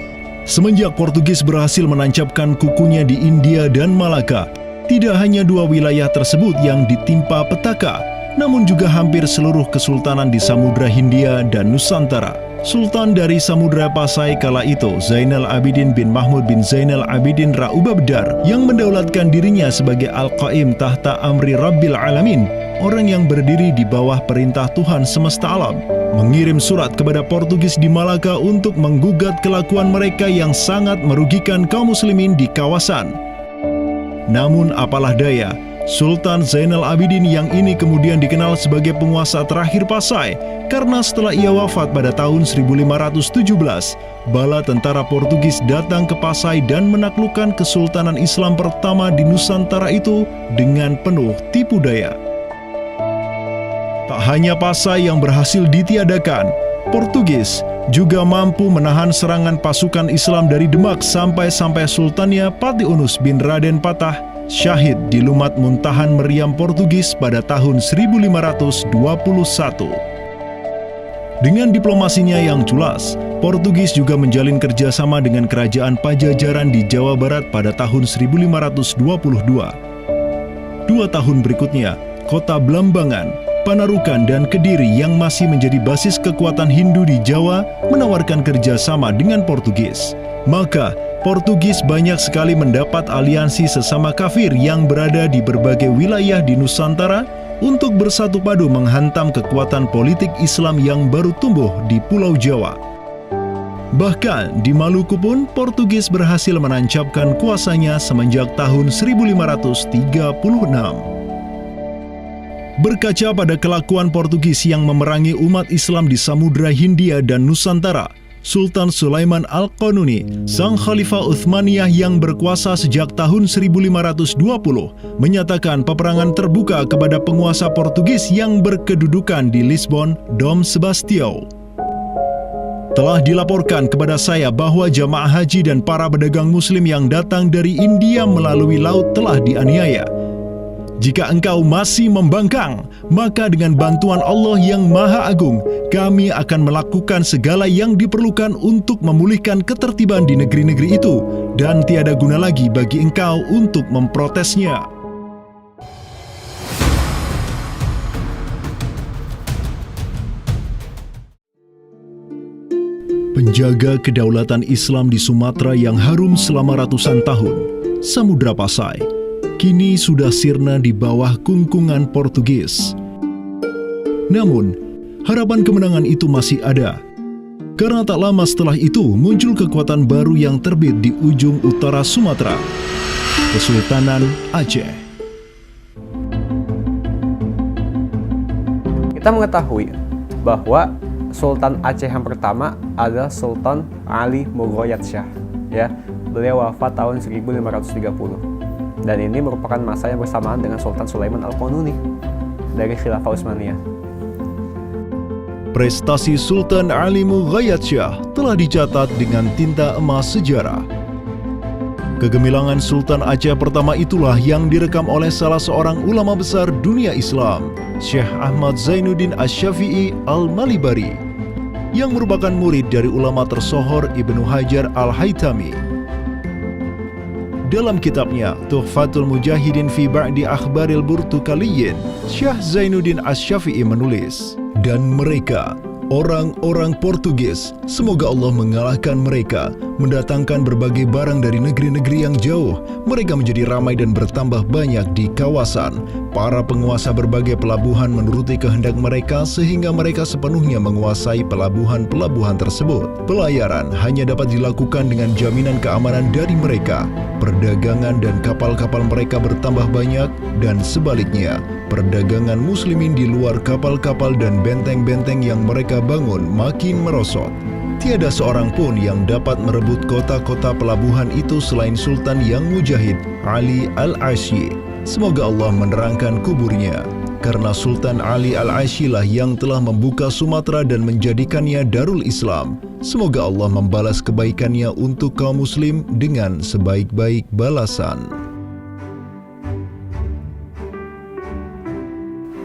Semenjak Portugis berhasil menancapkan kukunya di India dan Malaka, tidak hanya dua wilayah tersebut yang ditimpa petaka, namun juga hampir seluruh kesultanan di Samudra Hindia dan Nusantara. Sultan dari Samudra Pasai kala itu, Zainal Abidin bin Mahmud bin Zainal Abidin Ra Ubabdar, yang mendaulatkan dirinya sebagai Al-Qaim tahta Amri Rabbil Alamin, orang yang berdiri di bawah perintah Tuhan semesta alam, mengirim surat kepada Portugis di Malaka untuk menggugat kelakuan mereka yang sangat merugikan kaum muslimin di kawasan. Namun apalah daya, Sultan Zainal Abidin yang ini kemudian dikenal sebagai penguasa terakhir Pasai karena setelah ia wafat pada tahun 1517, bala tentara Portugis datang ke Pasai dan menaklukkan kesultanan Islam pertama di Nusantara itu dengan penuh tipu daya. Tak hanya Pasai yang berhasil ditiadakan, Portugis juga mampu menahan serangan pasukan Islam dari Demak sampai Sultannya Patiunus bin Raden Patah syahid di Lumat Muntahan Meriam Portugis pada tahun 1521. Dengan diplomasinya yang culas, Portugis juga menjalin kerjasama dengan kerajaan Pajajaran di Jawa Barat pada tahun 1522. 2 tahun berikutnya, kota Blambangan, Panarukan, dan Kediri yang masih menjadi basis kekuatan Hindu di Jawa menawarkan kerjasama dengan Portugis. Maka, Portugis banyak sekali mendapat aliansi sesama kafir yang berada di berbagai wilayah di Nusantara untuk bersatu padu menghantam kekuatan politik Islam yang baru tumbuh di Pulau Jawa. Bahkan di Maluku pun Portugis berhasil menancapkan kuasanya semenjak tahun 1536. Berkaca pada kelakuan Portugis yang memerangi umat Islam di Samudra Hindia dan Nusantara, Sultan Sulaiman Al-Qanuni, sang Khalifah Uthmaniyah yang berkuasa sejak tahun 1520, menyatakan peperangan terbuka kepada penguasa Portugis yang berkedudukan di Lisbon, Dom Sebastião. Telah dilaporkan kepada saya bahwa jamaah haji dan para pedagang muslim yang datang dari India melalui laut telah dianiaya. Jika engkau masih membangkang, maka dengan bantuan Allah yang Maha Agung, kami akan melakukan segala yang diperlukan untuk memulihkan ketertiban di negeri-negeri itu, dan tiada guna lagi bagi engkau untuk memprotesnya. Penjaga kedaulatan Islam di Sumatera yang harum selama ratusan tahun, Samudra Pasai, kini sudah sirna di bawah kungkungan Portugis. Namun, harapan kemenangan itu masih ada. Karena tak lama setelah itu muncul kekuatan baru yang terbit di ujung utara Sumatera, Kesultanan Aceh. Kita mengetahui bahwa Sultan Aceh yang pertama adalah Sultan Ali Mughayat Shah. Ya, beliau wafat tahun 1530. Dan ini merupakan masa yang bersamaan dengan Sultan Sulaiman Al-Qanuni dari Khilafah Utsmaniyah. Prestasi Sultan Ali Mughayat Shah telah dicatat dengan tinta emas sejarah. Kegemilangan Sultan Aceh pertama itulah yang direkam oleh salah seorang ulama besar dunia Islam, Syekh Ahmad Zainuddin Asy-Syafi'i Al-Malibari, yang merupakan murid dari ulama tersohor Ibnu Hajar Al-Haytami. Dalam kitabnya Tuhfatul Mujahidin fi Ba'di Akhbaril Burtukaliyin, Syekh Zainuddin Asy-Syafi'i menulis, dan mereka Orang-orang Portugis, semoga Allah mengalahkan mereka, mendatangkan berbagai barang dari negeri-negeri yang jauh. Mereka menjadi ramai dan bertambah banyak di kawasan. Para penguasa berbagai pelabuhan menuruti kehendak mereka sehingga mereka sepenuhnya menguasai pelabuhan-pelabuhan tersebut. Pelayaran hanya dapat dilakukan dengan jaminan keamanan dari mereka. Perdagangan dan kapal-kapal mereka bertambah banyak dan sebaliknya, perdagangan muslimin di luar kapal-kapal dan benteng-benteng yang mereka bangun makin merosot. Tiada seorang pun yang dapat merebut kota-kota pelabuhan itu selain Sultan yang mujahid, Ali Al-Ashi. Semoga Allah menerangkan kuburnya. Karena Sultan Ali Al-Ashi lah yang telah membuka Sumatera dan menjadikannya Darul Islam. Semoga Allah membalas kebaikannya untuk kaum muslim dengan sebaik-baik balasan.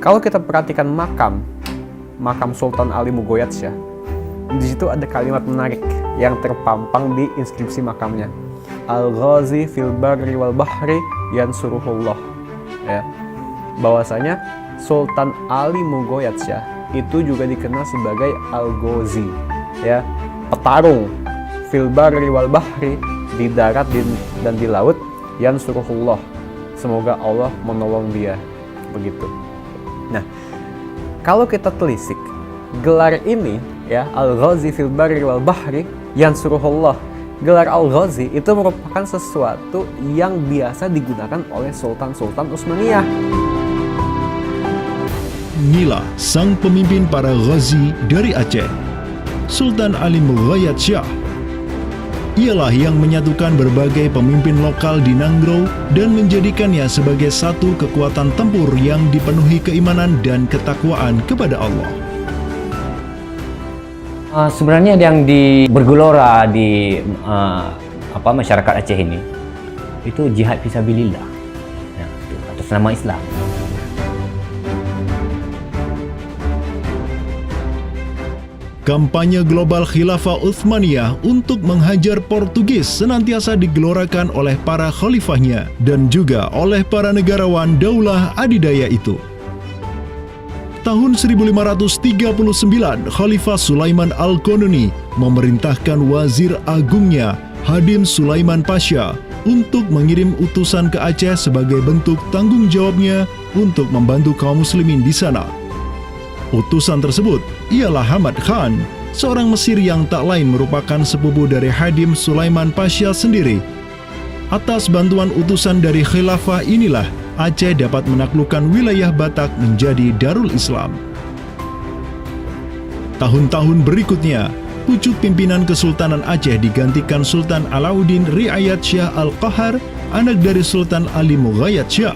Kalau kita perhatikan makam Sultan Ali Mugoyatsyah, di situ ada kalimat menarik yang terpampang di inskripsi makamnya. Al-Ghazi fil barri wal bahri yansuruhullah. Ya. Bahwasanya Sultan Ali Mugoyatsyah itu juga dikenal sebagai Al-Ghazi, ya, petarung fil barri wal bahri, di darat dan di laut, yansuruhullah. Semoga Allah menolong dia. Begitu. Nah, kalau kita telisik gelar ini, ya, Al-Ghazi fil barri wal bahri yansuruhullah, gelar Al-Ghazi itu merupakan sesuatu yang biasa digunakan oleh sultan-sultan Utsmaniyah. Inilah sang pemimpin para Ghazi dari Aceh, Sultan Ali Mughayat-Syah. Ialah yang menyatukan berbagai pemimpin lokal di Nanggro dan menjadikannya sebagai satu kekuatan tempur yang dipenuhi keimanan dan ketakwaan kepada Allah. Sebenarnya yang bergelora di masyarakat Aceh ini itu jihad fisabilillah, ya, itu atas nama Islam. Kampanye global Khilafah Utsmaniyah untuk menghajar Portugis senantiasa digelorakan oleh para khalifahnya dan juga oleh para negarawan Daulah Adidaya itu. Tahun 1539, Khalifah Sulaiman Al-Qanuni memerintahkan wazir agungnya, Hadim Sulaiman Pasha, untuk mengirim utusan ke Aceh sebagai bentuk tanggung jawabnya untuk membantu kaum muslimin di sana. Utusan tersebut ialah Hamad Khan, seorang Mesir yang tak lain merupakan sepupu dari Hadim Sulaiman Pasha sendiri. Atas bantuan utusan dari khilafah inilah Aceh dapat menaklukkan wilayah Batak menjadi Darul Islam. Tahun-tahun berikutnya, pucuk pimpinan Kesultanan Aceh digantikan Sultan Alauddin Riayat Syah Al-Qahar, anak dari Sultan Ali Mughayat-Syah.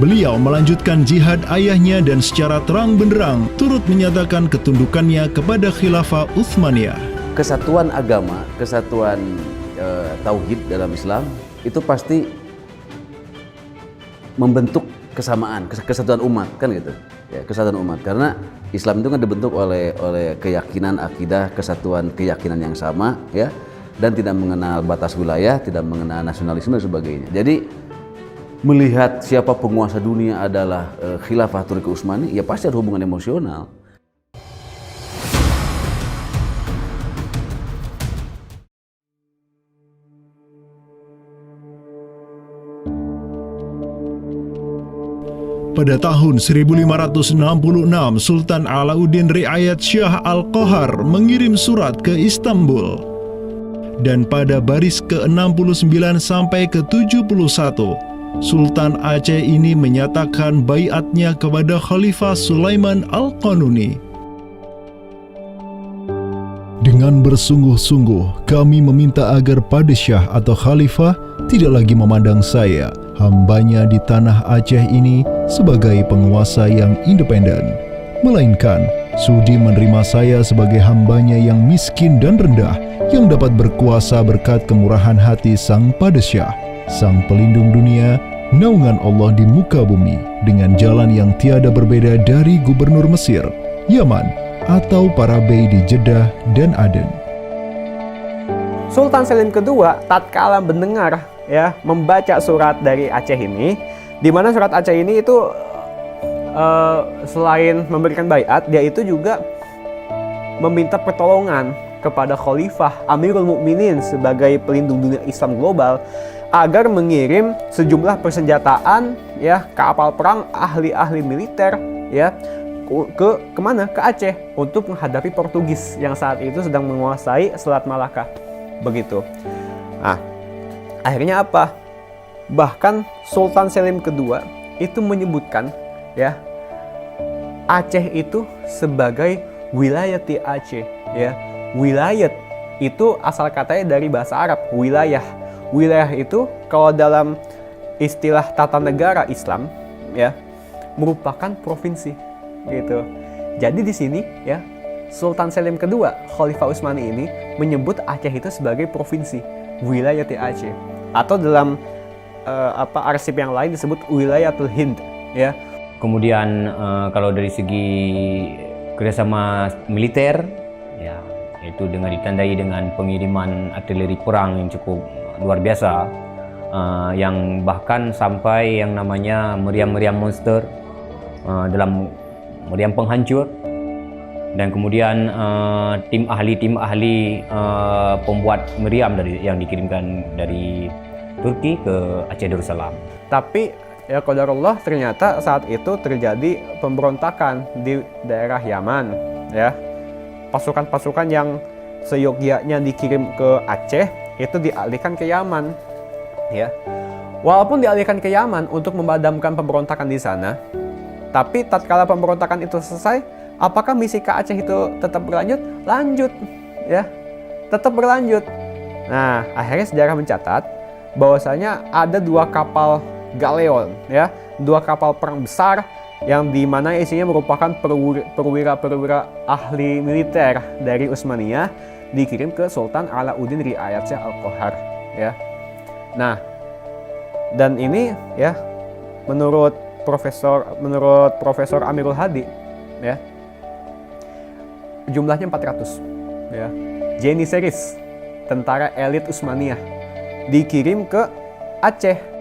Beliau melanjutkan jihad ayahnya dan secara terang benderang turut menyatakan ketundukannya kepada Khilafah Utsmaniyah. Kesatuan agama, kesatuan tauhid dalam Islam itu pasti membentuk kesamaan, kesatuan umat, kan gitu. Ya, kesatuan umat, karena Islam itu kan dibentuk oleh keyakinan, akidah, kesatuan keyakinan yang sama, ya, dan tidak mengenal batas wilayah, tidak mengenal nasionalisme dan sebagainya. Jadi melihat siapa penguasa dunia adalah Khilafah Turki Utsmani, ya pasti ada hubungan emosional. Pada tahun 1566, Sultan Alauddin Riayat Syah Al-Qahar mengirim surat ke Istanbul. Dan pada baris ke-69 sampai ke-71, Sultan Aceh ini menyatakan baiatnya kepada Khalifah Sulaiman Al-Qanuni. Dengan bersungguh-sungguh, kami meminta agar Padishah atau Khalifah tidak lagi memandang saya, hambanya di tanah Aceh ini, sebagai penguasa yang independen, melainkan sudi menerima saya sebagai hambanya yang miskin dan rendah, yang dapat berkuasa berkat kemurahan hati Sang Padishah, Sang Pelindung dunia, naungan Allah di muka bumi, dengan jalan yang tiada berbeda dari gubernur Mesir, Yaman, atau para bey di Jeddah dan Aden. Sultan Selim kedua tatkala mendengar, ya, membaca surat dari Aceh ini, di mana surat Aceh ini itu selain memberikan baiat, dia itu juga meminta pertolongan kepada Khalifah Amirul Mukminin sebagai pelindung dunia Islam global agar mengirim sejumlah persenjataan ya, kapal perang, ahli-ahli militer ya kemana? Ke Aceh untuk menghadapi Portugis yang saat itu sedang menguasai Selat Malaka. Begitu. Nah, akhirnya apa? Bahkan Sultan Selim II itu menyebutkan ya Aceh itu sebagai wilayati Aceh ya. Wilayat itu asal katanya dari bahasa Arab, wilayah. Wilayah itu kalau dalam istilah tata negara Islam ya merupakan provinsi gitu. Jadi di sini ya Sultan Selim II, Khalifah Utsmani ini menyebut Aceh itu sebagai provinsi, wilayati Aceh. Atau dalam arsip yang lain disebut wilayatul Hind ya. Kemudian kalau dari segi kerjasama militer ya, itu dengan ditandai dengan pengiriman artileri perang yang cukup luar biasa, yang bahkan sampai yang namanya meriam-meriam monster dalam meriam penghancur, dan kemudian tim ahli pembuat meriam yang dikirimkan dari Turki ke Aceh Darussalam. Tapi ya qadarullah ternyata saat itu terjadi pemberontakan di daerah Yaman ya. Pasukan-pasukan yang seyogyanya dikirim ke Aceh itu dialihkan ke Yaman ya. Walaupun dialihkan ke Yaman untuk memadamkan pemberontakan di sana, tapi tatkala pemberontakan itu selesai, apakah misi ke Aceh itu tetap berlanjut? Lanjut ya. Tetap berlanjut. Nah, akhirnya sejarah mencatat bahwasanya ada 2 kapal galeon ya, 2 kapal perang besar yang dimana isinya merupakan perwira-perwira ahli militer dari Utsmaniyah dikirim ke Sultan Alauddin Riayat Shah Al-Qahar ya. Nah, dan ini ya menurut Profesor Amirul Hadi ya jumlahnya 400 ya. Janissaries, tentara elit Utsmaniyah, dikirim ke Aceh.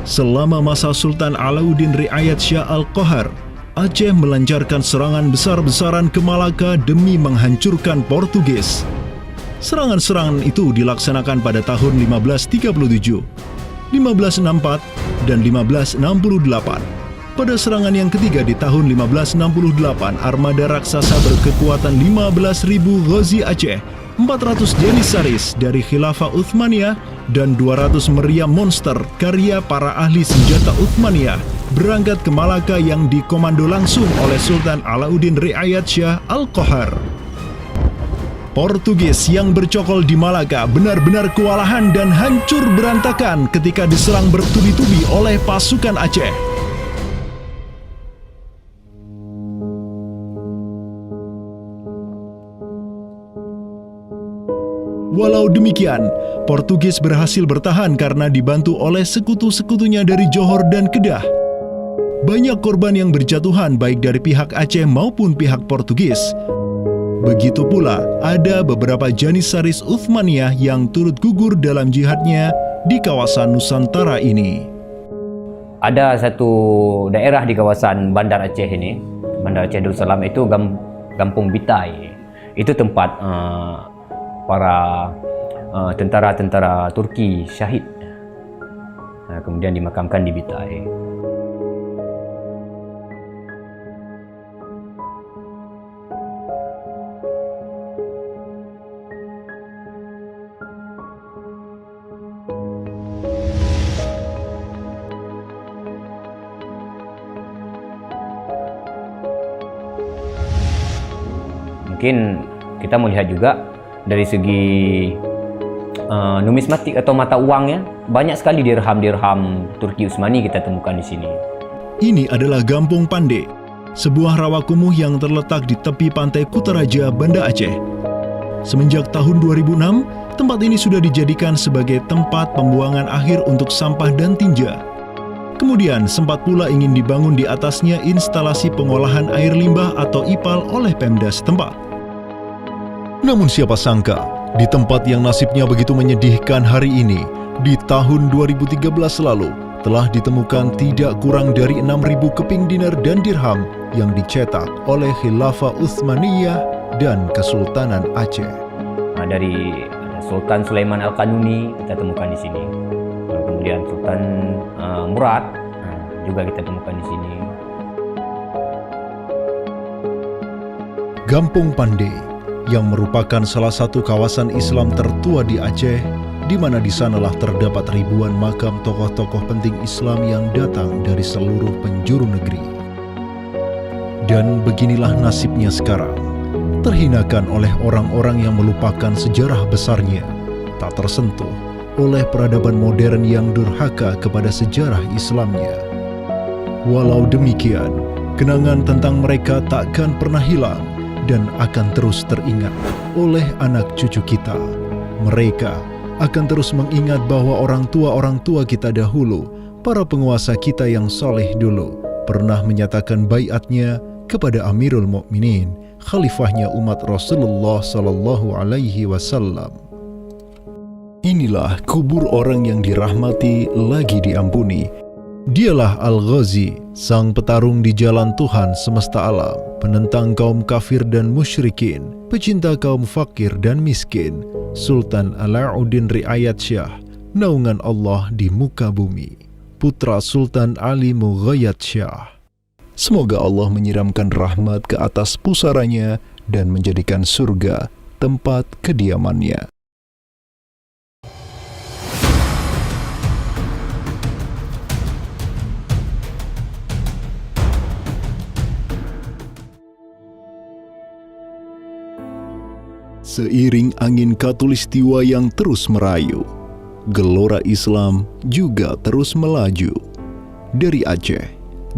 Selama masa Sultan Alauddin Riayat Shah Al-Qahar, Aceh melancarkan serangan besar-besaran ke Malaka demi menghancurkan Portugis. Serangan-serangan itu dilaksanakan pada tahun 1537, 1564, dan 1568. Pada serangan yang ketiga di tahun 1568, armada raksasa berkekuatan 15.000 Ghazi Aceh, 400 Janissaries dari Khilafah Utsmaniyah, dan 200 meriam monster karya para ahli senjata Utsmaniyah berangkat ke Malaka yang dikomando langsung oleh Sultan Alauddin Riayat Shah Al-Qahar. Portugis yang bercokol di Malaka benar-benar kewalahan dan hancur berantakan ketika diserang bertubi-tubi oleh pasukan Aceh. Walau demikian, Portugis berhasil bertahan karena dibantu oleh sekutu-sekutunya dari Johor dan Kedah. Banyak korban yang berjatuhan baik dari pihak Aceh maupun pihak Portugis. Begitu pula ada beberapa Janissaries Utsmaniyah yang turut gugur dalam jihadnya di kawasan Nusantara ini. Ada satu daerah di kawasan Bandar Aceh ini, Bandar Aceh Darussalam, itu Kampung Bitai. Itu tempat para tentara-tentara Turki syahid, kemudian dimakamkan di Bitai. Mungkin kita melihat juga dari segi numismatik atau mata uangnya, banyak sekali dirham-dirham Turki Utsmani kita temukan di sini. Ini adalah Gampung Pande, sebuah rawa kumuh yang terletak di tepi pantai Kutaraja, Banda Aceh. Semenjak tahun 2006, tempat ini sudah dijadikan sebagai tempat pembuangan akhir untuk sampah dan tinja. Kemudian sempat pula ingin dibangun di atasnya instalasi pengolahan air limbah atau IPAL oleh Pemda setempat. Namun siapa sangka, di tempat yang nasibnya begitu menyedihkan hari ini, di tahun 2013 lalu, telah ditemukan tidak kurang dari 6.000 keping dinar dan dirham yang dicetak oleh Khilafah Utsmaniyah dan Kesultanan Aceh. Dari Sultan Sulaiman Al-Kanuni kita temukan di sini. Kemudian Sultan Murad juga kita temukan di sini. Gampung Pandey yang merupakan salah satu kawasan Islam tertua di Aceh, di mana di sanalah terdapat ribuan makam tokoh-tokoh penting Islam yang datang dari seluruh penjuru negeri. Dan beginilah nasibnya sekarang, terhinakan oleh orang-orang yang melupakan sejarah besarnya, tak tersentuh oleh peradaban modern yang durhaka kepada sejarah Islamnya. Walau demikian, kenangan tentang mereka takkan pernah hilang dan akan terus teringat oleh anak cucu kita. Mereka akan terus mengingat bahwa orang tua kita dahulu, para penguasa kita yang soleh dulu, pernah menyatakan baiatnya kepada Amirul Mukminin, khalifahnya umat Rasulullah Sallallahu Alaihi Wasallam. Inilah kubur orang yang dirahmati lagi diampuni. Dialah Al-Ghazi, sang petarung di jalan Tuhan semesta alam, penentang kaum kafir dan musyrikin, pecinta kaum fakir dan miskin, Sultan Alauddin Riayat Shah, naungan Allah di muka bumi, putra Sultan Ali Mughayat Shah. Semoga Allah menyiramkan rahmat ke atas pusaranya dan menjadikan surga tempat kediamannya. Seiring angin Katulistiwa yang terus merayu, gelora Islam juga terus melaju dari Aceh,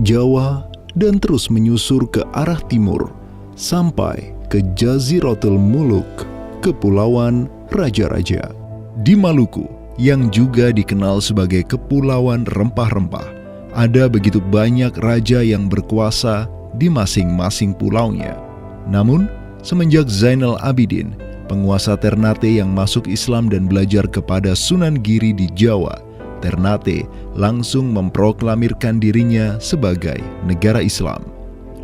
Jawa, dan terus menyusur ke arah timur sampai ke Jaziratul Muluk, Kepulauan Raja-Raja. Di Maluku, yang juga dikenal sebagai Kepulauan Rempah-Rempah, ada begitu banyak raja yang berkuasa di masing-masing pulaunya. Namun, semenjak Zainal Abidin, penguasa Ternate yang masuk Islam dan belajar kepada Sunan Giri di Jawa, Ternate langsung memproklamirkan dirinya sebagai negara Islam.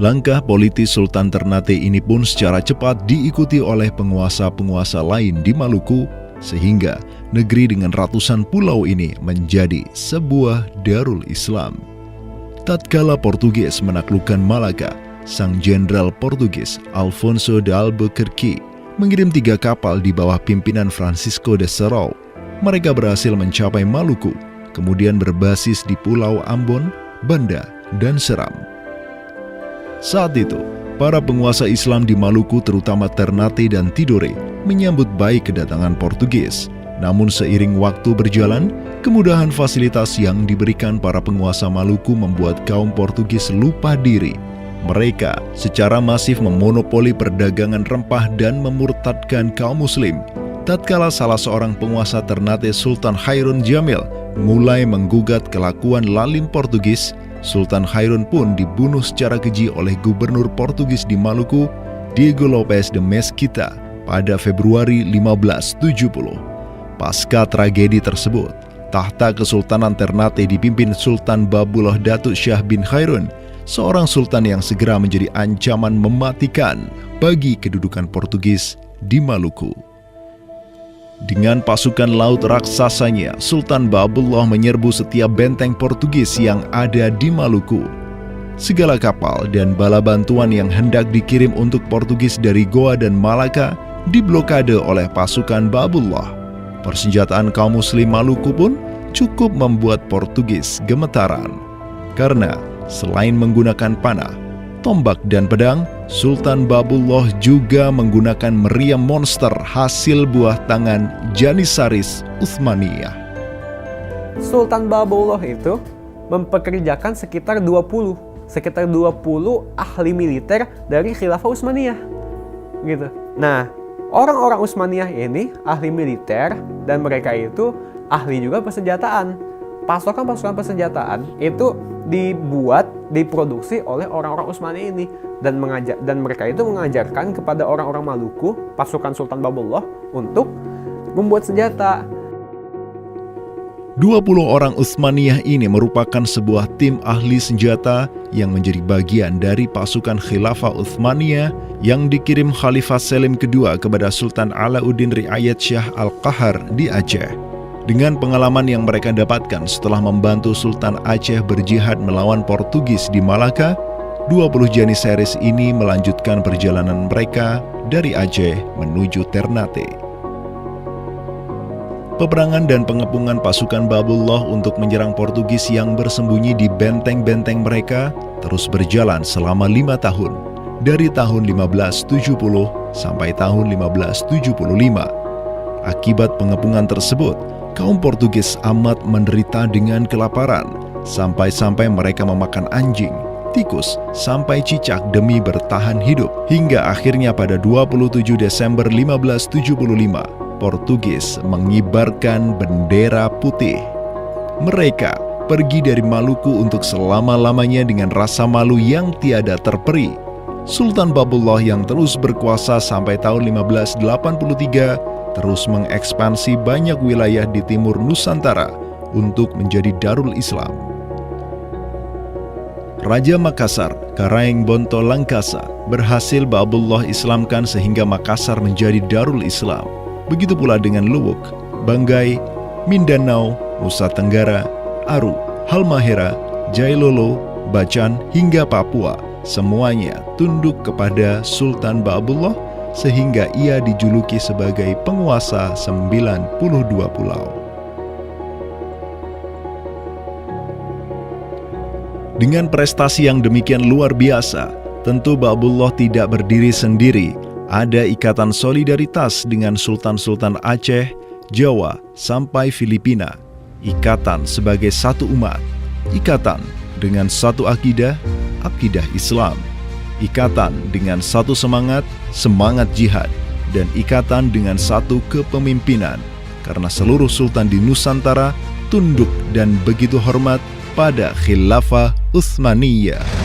Langkah politis Sultan Ternate ini pun secara cepat diikuti oleh penguasa-penguasa lain di Maluku, sehingga negeri dengan ratusan pulau ini menjadi sebuah darul Islam. Tatkala Portugis menaklukkan Malaka, sang jenderal Portugis Alfonso de Albuquerque mengirim 3 kapal di bawah pimpinan Francisco de Serrao. Mereka berhasil mencapai Maluku, kemudian berbasis di Pulau Ambon, Banda, dan Seram. Saat itu, para penguasa Islam di Maluku terutama Ternate dan Tidore menyambut baik kedatangan Portugis. Namun seiring waktu berjalan, kemudahan fasilitas yang diberikan para penguasa Maluku membuat kaum Portugis lupa diri. Mereka secara masif memonopoli perdagangan rempah dan memurtadkan kaum muslim. Tatkala salah seorang penguasa Ternate, Sultan Hairun Jamil, mulai menggugat kelakuan lalim Portugis, Sultan Hairun pun dibunuh secara keji oleh gubernur Portugis di Maluku, Diego Lopes de Mesquita, pada Februari 1570. Pasca tragedi tersebut, tahta Kesultanan Ternate dipimpin Sultan Babullah Datuk Shah bin Hairun, seorang sultan yang segera menjadi ancaman mematikan bagi kedudukan Portugis di Maluku. Dengan pasukan laut raksasanya, Sultan Babullah menyerbu setiap benteng Portugis yang ada di Maluku. Segala kapal dan bala bantuan yang hendak dikirim untuk Portugis dari Goa dan Malaka diblokade oleh pasukan Babullah. Persenjataan kaum muslim Maluku pun cukup membuat Portugis gemetaran. Karena selain menggunakan panah, tombak, dan pedang, Sultan Babullah juga menggunakan meriam monster hasil buah tangan Janissaris Utsmaniyah. Sultan Babullah itu mempekerjakan sekitar 20 ahli militer dari Khilafah Utsmaniyah. Gitu. Nah, orang-orang Utsmaniyah ini ahli militer dan mereka itu ahli juga persenjataan. Pasukan-pasukan persenjataan itu diproduksi oleh orang-orang Utsmani ini dan mereka itu mengajarkan kepada orang-orang Maluku, pasukan Sultan Babullah, untuk membuat senjata. 20 orang Utsmaniyah ini merupakan sebuah tim ahli senjata yang menjadi bagian dari pasukan Khilafah Utsmaniyah yang dikirim Khalifah Selim kedua kepada Sultan Alauddin Riayat Shah Al-Qahar di Aceh. Dengan pengalaman yang mereka dapatkan setelah membantu Sultan Aceh berjihad melawan Portugis di Malaka, 20 Janissaries ini melanjutkan perjalanan mereka dari Aceh menuju Ternate. Peperangan dan pengepungan pasukan Babullah untuk menyerang Portugis yang bersembunyi di benteng-benteng mereka terus berjalan selama 5 tahun, dari tahun 1570 sampai tahun 1575. Akibat pengepungan tersebut, kaum Portugis amat menderita dengan kelaparan, sampai-sampai mereka memakan anjing, tikus, sampai cicak demi bertahan hidup. Hingga akhirnya pada 27 Desember 1575, Portugis mengibarkan bendera putih. Mereka pergi dari Maluku untuk selama-lamanya dengan rasa malu yang tiada terperi. Sultan Babullah yang terus berkuasa sampai tahun 1583 terus mengekspansi banyak wilayah di timur Nusantara untuk menjadi Darul Islam. Raja Makassar, Karaeng Bonto Langkasa, berhasil Babullah Islamkan sehingga Makassar menjadi Darul Islam. Begitu pula dengan Luwuk, Banggai, Mindanao, Nusa Tenggara, Aru, Halmahera, Jailolo, Bacan, hingga Papua. Semuanya tunduk kepada Sultan Babullah sehingga ia dijuluki sebagai penguasa 92 pulau. Dengan prestasi yang demikian luar biasa, tentu Babullah tidak berdiri sendiri. Ada ikatan solidaritas dengan sultan-sultan Aceh, Jawa, sampai Filipina. Ikatan sebagai satu umat. Ikatan dengan satu akidah, akidah Islam. Ikatan dengan satu semangat, semangat jihad. Dan ikatan dengan satu kepemimpinan. Karena seluruh sultan di Nusantara tunduk dan begitu hormat pada Khilafah Utsmaniyah.